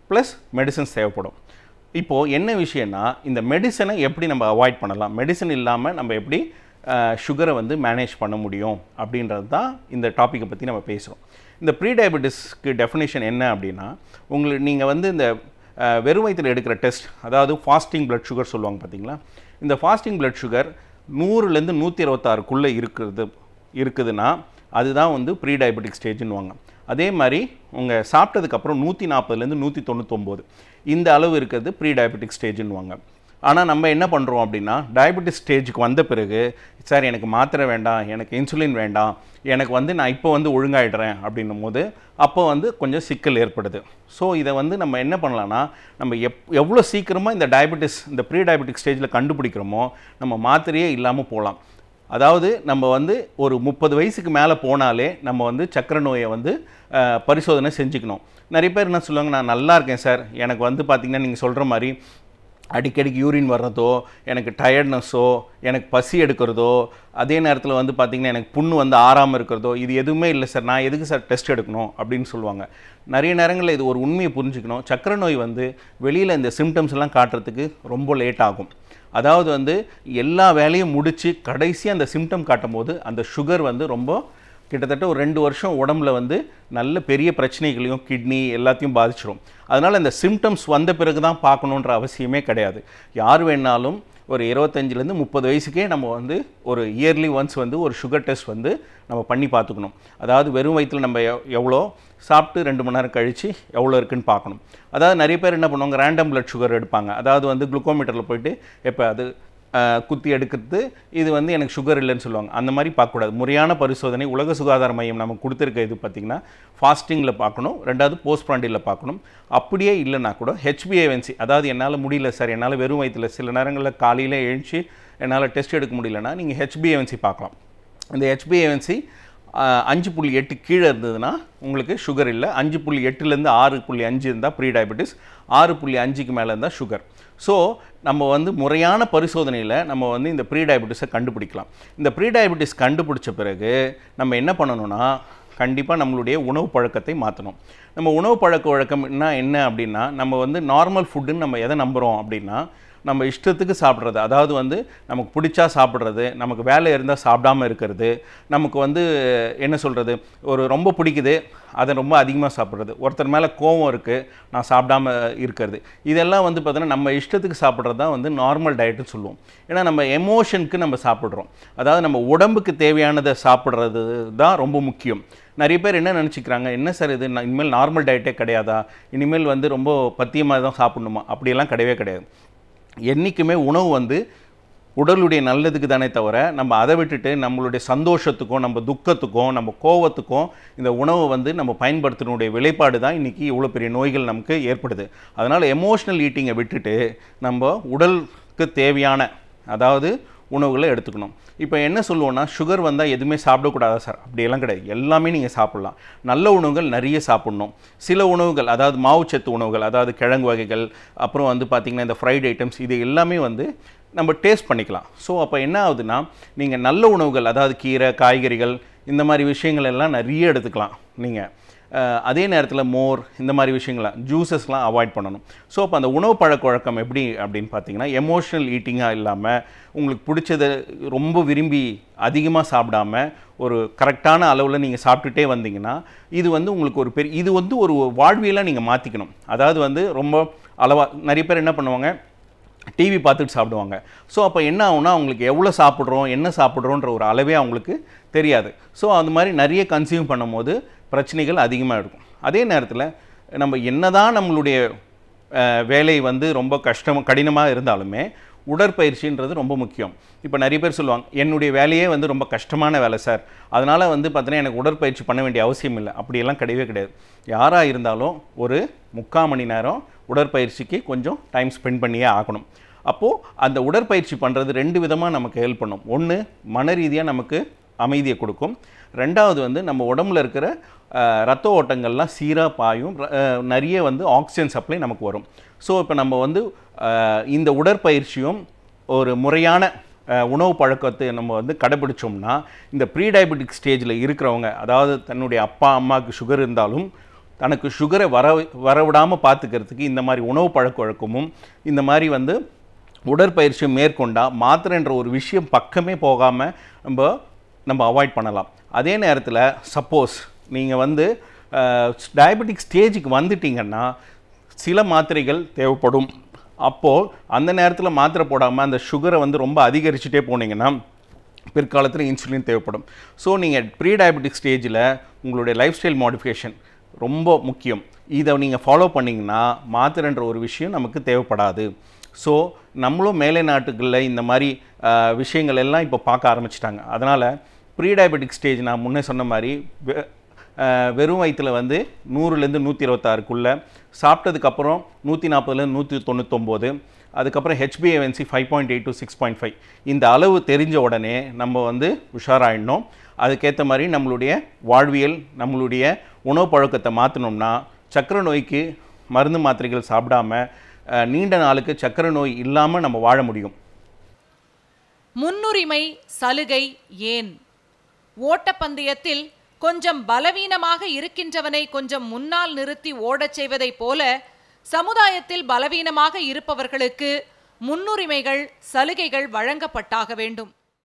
ப்ளஸ் மெடிசன்ஸ் தேவைப்படும். இப்போது என்ன விஷயம்னா, இந்த மெடிசனை எப்படி நம்ம அவாய்ட் பண்ணலாம், மெடிசன் இல்லாமல் நம்ம எப்படி சுகரை வந்து மேனேஜ் பண்ண முடியும் அப்படின்றது தான் இந்த டாப்பிக்கை பற்றி நம்ம பேசுகிறோம். இந்த ப்ரீ டயபெட்டிஸ்க்கு டெஃபினேஷன் என்ன அப்படின்னா, நீங்கள் வந்து இந்த வெறும் வயிற்றில் எடுக்கிற டெஸ்ட், அதாவது ஃபாஸ்டிங் பிளட் சுகர் சொல்லுவாங்க பார்த்தீங்களா, இந்த ஃபாஸ்டிங் பிளட் சுகர் 100லேருந்து 126க்குள்ளே இருக்குதுன்னா அதுதான் வந்து ப்ரீ டயபெட்டிக் ஸ்டேஜ்னுவாங்க. அதே மாதிரி உங்கள் சாப்பிட்டதுக்கப்புறம் 140லேருந்து 199 இந்த அளவு இருக்கிறது ப்ரீ டயபெட்டிக் ஸ்டேஜ்னுவாங்க. ஆனால் நம்ம என்ன பண்ணுறோம் அப்படின்னா, டயபெட்டிஸ் ஸ்டேஜுக்கு வந்த பிறகு சார் எனக்கு மாத்திரை வேண்டாம், எனக்கு இன்சுலின் வேண்டாம், எனக்கு வந்து நான் இப்போ வந்து ஒழுங்காயிடுறேன் அப்படின்னும் போது அப்போ வந்து கொஞ்சம் சிக்கல் ஏற்படுது. ஸோ இதை வந்து நம்ம என்ன பண்ணலான்னா, நம்ம எவ்வளோ சீக்கிரமாக இந்த ப்ரீ டயபெட்டிக் ஸ்டேஜில் கண்டுபிடிக்கிறோமோ நம்ம மாத்திரையே இல்லாமல் போகலாம். அதாவது நம்ம வந்து ஒரு 30 வயசுக்கு மேலே போனாலே நம்ம வந்து சர்க்கரை நோயை வந்து பரிசோதனை செஞ்சுக்கணும். நிறைய பேர் என்ன சொல்லுவாங்க, நான் நல்லா இருக்கேன் சார், எனக்கு வந்து பார்த்திங்கன்னா நீங்கள் சொல்கிற மாதிரி அடிக்கடிக்கு யூரின் வர்றதோ, எனக்கு டயர்ட்னஸோ, எனக்கு பசி எடுக்கிறதோ, அதே நேரத்தில் வந்து பார்த்திங்கன்னா எனக்கு புண்ணு வந்து ஆறாமல் இருக்கிறதோ, இது எதுவுமே இல்லை சார், நான் எதுக்கு சார் டெஸ்ட் எடுக்கணும் அப்படின்னு சொல்லுவாங்க. நிறைய நேரங்களில் இது ஒரு உண்மையை புரிஞ்சுக்கணும். சர்க்கரை நோய் வந்து வெளியில் இந்த சிம்டம்ஸ் எல்லாம் காட்டுறதுக்கு ரொம்ப லேட் ஆகும். அதாவது வந்து எல்லா வேலையும் முடித்து கடைசியாக அந்த சிம்டம் காட்டும் போது அந்த சுகர் வந்து ரொம்ப கிட்டத்தட்ட ஒரு 2 வருஷம் உடம்புல வந்து நல்ல பெரிய பிரச்சனைகளையும் கிட்னி எல்லாத்தையும் பாதிச்சிடும். அதனால் இந்த சிம்டம்ஸ் வந்த பிறகு தான் பார்க்கணுன்ற அவசியமே கிடையாது. யார் வேணாலும் ஒரு 25லேருந்து 30 வயசுக்கே நம்ம வந்து ஒரு இயர்லி ஒன்ஸ் வந்து ஒரு சுகர் டெஸ்ட் வந்து நம்ம பண்ணி பார்த்துக்கணும். அதாவது வெறும் வயிற்றில் நம்ம எவ்வளோ சாப்பிட்டு 2 மணி நேரம் கழித்து எவ்வளோ இருக்குன்னு பார்க்கணும். அதாவது நிறைய பேர் என்ன பண்ணுவாங்க, ரேண்டம் பிளட் சுகர் எடுப்பாங்க. அதாவது வந்து குளுக்கோமீட்டரில் போயிட்டு எப்போ அது குத்தி எடுக்கிறது, இது வந்து எனக்கு சுகர் இல்லைன்னு சொல்லுவாங்க. அந்த மாதிரி பார்க்கக்கூடாது. முறையான பரிசோதனை உலக சுகாதார மையம் நமக்கு கொடுத்துருக்க இது பார்த்திங்கன்னா ஃபாஸ்டிங்கில் பார்க்கணும், 2வது போஸ்ட்பாண்டியில் பார்க்கணும். அப்படியே இல்லைனா கூட HbA1c, அதாவது என்னால் முடியல சார், என்னால் வெறும் வயிற்றில் சில நேரங்களில் காலையில் எழுந்துச்சு என்னால் டெஸ்ட் எடுக்க முடியலன்னா நீங்கள் HbA1c பார்க்கலாம். இந்த HbA1c 5.8 கீழே இருந்ததுன்னா உங்களுக்கு சுகர் இல்லை, 5.8லேருந்து 6.5 இருந்தால் ப்ரீ டயபெட்டிஸ், 6.5க்கு மேலே இருந்தால் சுகர். ஸோ நம்ம வந்து முறையான பரிசோதனையில் நம்ம வந்து இந்த ப்ரீ டயபெட்டிஸை கண்டுபிடிக்கலாம். இந்த ப்ரீ டயபெட்டிஸ் கண்டுபிடிச்ச பிறகு நம்ம என்ன பண்ணணும்னா, கண்டிப்பாக நம்மளுடைய உணவு பழக்கத்தை மாற்றணும். நம்ம உணவு பழக்க வழக்கம்னா என்ன அப்படின்னா, நம்ம வந்து நார்மல் ஃபுட்டுன்னு நம்ம எதை நம்புகிறோம் அப்படின்னா, நம்ம இஷ்டத்துக்கு சாப்பிட்றது, அதாவது வந்து நமக்கு பிடிச்சா சாப்பிட்றது, நமக்கு வேலை இருந்தால் சாப்பிடாமல் இருக்கிறது, நமக்கு வந்து என்ன சொல்கிறது, ஒரு ரொம்ப பிடிக்குது அதை ரொம்ப அதிகமாக சாப்பிட்றது, ஒருத்தர் மேலே கோவம் இருக்குது நான் சாப்பிடாமல் இருக்கிறது, இதெல்லாம் வந்து பார்த்தோன்னா நம்ம இஷ்டத்துக்கு சாப்பிட்றது தான் வந்து நார்மல் டயட்டுன்னு சொல்லுவோம். ஏன்னா நம்ம எமோஷனுக்கு நம்ம சாப்பிட்றோம், அதாவது நம்ம உடம்புக்கு தேவையானதை சாப்பிட்றது தான் ரொம்ப முக்கியம். நிறைய பேர் என்ன நினச்சிக்கிறாங்க, என்ன சார் இது இனிமேல் நார்மல் டயட்டே கிடையாதா, இனிமேல் வந்து ரொம்ப பத்தியமாக தான் சாப்பிட்ணுமா, அப்படியெல்லாம் கிடையவே கிடையாது. என்றைக்குமே உணவு வந்து உடலுடைய நல்லதுக்கு தானே தவிர நம்ம அதை விட்டுட்டு நம்மளுடைய சந்தோஷத்துக்கும் நம்ம துக்கத்துக்கும் நம்ம கோவத்துக்கும் இந்த உணவை வந்து நம்ம பயன்படுத்தினுடைய விளைப்பாடு தான் இன்றைக்கி இவ்வளோ பெரிய நோய்கள் நமக்கு ஏற்படுது. அதனால் எமோஷ்னல் ஈட்டிங்கை விட்டுட்டு நம்ம உடலுக்கு தேவையான, அதாவது உணவுகளை எடுத்துக்கணும். இப்போ என்ன சொல்லுவோன்னா, சுகர் வந்தால் எதுவுமே சாப்பிடக்கூடாதா சார்? அப்படியெல்லாம் கிடையாது. எல்லாமே நீங்கள் சாப்பிட்லாம். நல்ல உணவுகள் நிறைய சாப்பிட்ணும். சில உணவுகள், அதாவது மாவுச்சத்து உணவுகள், அதாவது கிழங்கு வகைகள், அப்புறம் வந்து பார்த்திங்கன்னா இந்த ஃப்ரைட் ஐட்டம்ஸ், இது எல்லாமே வந்து நம்ம டேஸ்ட் பண்ணிக்கலாம். ஸோ அப்போ என்ன ஆகுதுன்னா, நீங்கள் நல்ல உணவுகள், அதாவது கீரை, காய்கறிகள், இந்த மாதிரி விஷயங்கள் எல்லாம் நிறைய எடுத்துக்கலாம். நீங்கள் அதே நேரத்தில் மோர், இந்த மாதிரி விஷயங்கள்லாம், ஜூஸஸ்லாம் அவாய்ட் பண்ணணும். ஸோ அப்போ அந்த உணவு பழக்க வழக்கம் எப்படி அப்படின்னு பார்த்தீங்கன்னா, எமோஷ்னல் ஈட்டிங்காக இல்லாமல் உங்களுக்கு பிடிச்சதை ரொம்ப விரும்பி அதிகமாக சாப்பிடாம ஒரு கரெக்டான அளவில் நீங்கள் சாப்பிட்டுட்டே வந்தீங்கன்னா, இது வந்து உங்களுக்கு ஒரு இது வந்து ஒரு வாழ்வியலாக நீங்கள் மாற்றிக்கணும். அதாவது வந்து ரொம்ப அளவாக, நிறைய பேர் என்ன பண்ணுவாங்க, டிவி பார்த்துட்டு சாப்பிடுவாங்க. ஸோ அப்போ என்ன ஆகும்னா, அவங்களுக்கு எவ்வளோ சாப்பிட்றோம், என்ன சாப்பிட்றோன்ற ஒரு அளவே அவங்களுக்கு தெரியாது. ஸோ அந்த மாதிரி நிறைய கன்சியூம் பண்ணும்போது பிரச்சனைகள் அதிகமாக இருக்கும். அதே நேரத்தில் நம்ம என்னதான் நம்மளுடைய வேலை வந்து ரொம்ப கடினமாக இருந்தாலுமே உடற்பயிற்சின்றது ரொம்ப முக்கியம். இப்போ நிறைய பேர் சொல்லுவாங்க, என்னுடைய வேலையே வந்து ரொம்ப கஷ்டமான வேலை சார், அதனால் வந்து பார்த்தீங்கன்னா எனக்கு உடற்பயிற்சி பண்ண வேண்டிய அவசியம் இல்லை. அப்படியெல்லாம் கிடையவே கிடையாது. யாராக இருந்தாலும் ஒரு 3/4 மணி நேரம் உடற்பயிற்சிக்கு கொஞ்சம் டைம் ஸ்பெண்ட் பண்ணியே ஆகணும். அப்போது அந்த உடற்பயிற்சி பண்ணுறது 2 விதமாக நமக்கு ஹெல்ப் பண்ணும். ஒன்று, மன ரீதியாக நமக்கு அமைதியை கொடுக்கும். ரெண்டாவது வந்து நம்ம உடம்புல இருக்கிற ரத்த ஓட்டங்கள்லாம் சீராக பாயும், நிறைய வந்து ஆக்சிஜன் சப்ளை நமக்கு வரும். ஸோ இப்போ நம்ம வந்து இந்த உடற்பயிற்சியும் ஒரு முறையான உணவு பழக்கத்தை நம்ம வந்து கடைபிடிச்சோம்னா, இந்த ப்ரீ டயபெட்டிக் ஸ்டேஜில் இருக்கிறவங்க, அதாவது தன்னுடைய அப்பா அம்மாவுக்கு சுகர் இருந்தாலும் தனக்கு சுகரை வரவிடாமல் பார்த்துக்கிறதுக்கு இந்த மாதிரி உணவு பழக்க வழக்கமும் இந்த மாதிரி வந்து உடற்பயிற்சியும் மேற்கொண்டால் மாத்திரைன்ற ஒரு விஷயம் பக்கமே போகாமல் நம்ம அவாய்ட் பண்ணலாம். அதே நேரத்தில் சப்போஸ் நீங்கள் வந்து டயபெட்டிக் ஸ்டேஜுக்கு வந்துட்டிங்கன்னா சில மாத்திரைகள் தேவைப்படும். அப்போது அந்த நேரத்தில் மாத்திரை போடாமல் அந்த சுகரை வந்து ரொம்ப அதிகரிச்சுட்டே போனீங்கன்னா பிற்காலத்தில் இன்சுலின் தேவைப்படும். ஸோ நீங்கள் ப்ரீ டயபெட்டிக் ஸ்டேஜில் உங்களுடைய லைஃப் ஸ்டைல் மாடிஃபிகேஷன் ரொம்ப முக்கியம். இதை நீங்கள் ஃபாலோ பண்ணிங்கன்னா மாத்திரைன்ற ஒரு விஷயம் நமக்கு தேவைப்படாது. ஸோ நம்மளும் மேலை நாட்டுகளில் இந்த மாதிரி விஷயங்கள் எல்லாம் இப்போ பார்க்க ஆரம்பிச்சிட்டாங்க. அதனால் ப்ரீ டயபெட்டிக் ஸ்டேஜ் நான் முன்னே சொன்ன மாதிரி வெறும் வயிற்றில் வந்து 100லேருந்து 126க்குள்ளே, சாப்பிட்டதுக்கப்புறம் 140லேருந்து 199, அதுக்கப்புறம் HbA1c 5.8 to 6.5, இந்த அளவு தெரிஞ்ச உடனே நம்ம வந்து உஷாராயிடணும். அதுக்கேற்ற மாதிரி நம்மளுடைய வாழ்வியல், நம்மளுடைய உணவு பழக்கத்தை மாற்றினோம்னா சர்க்கரை நோய்க்கு மருந்து மாத்திரைகள் சாப்பிடாம நீண்ட நாளுக்கு சர்க்கரை நோய் இல்லாமல் நம்ம வாழ முடியும். முன்னுரிமை சலுகை ஏன்? ஓட்டப்பந்தயத்தில் கொஞ்சம் பலவீனமாக இருக்கின்றவனை கொஞ்சம் முன்னால் நிறுத்தி ஓடச் செய்வதைப் போல சமுதாயத்தில் பலவீனமாக இருப்பவர்களுக்கு முன்னுரிமைகள், சலுகைகள் வழங்கப்பட்டாக வேண்டும்.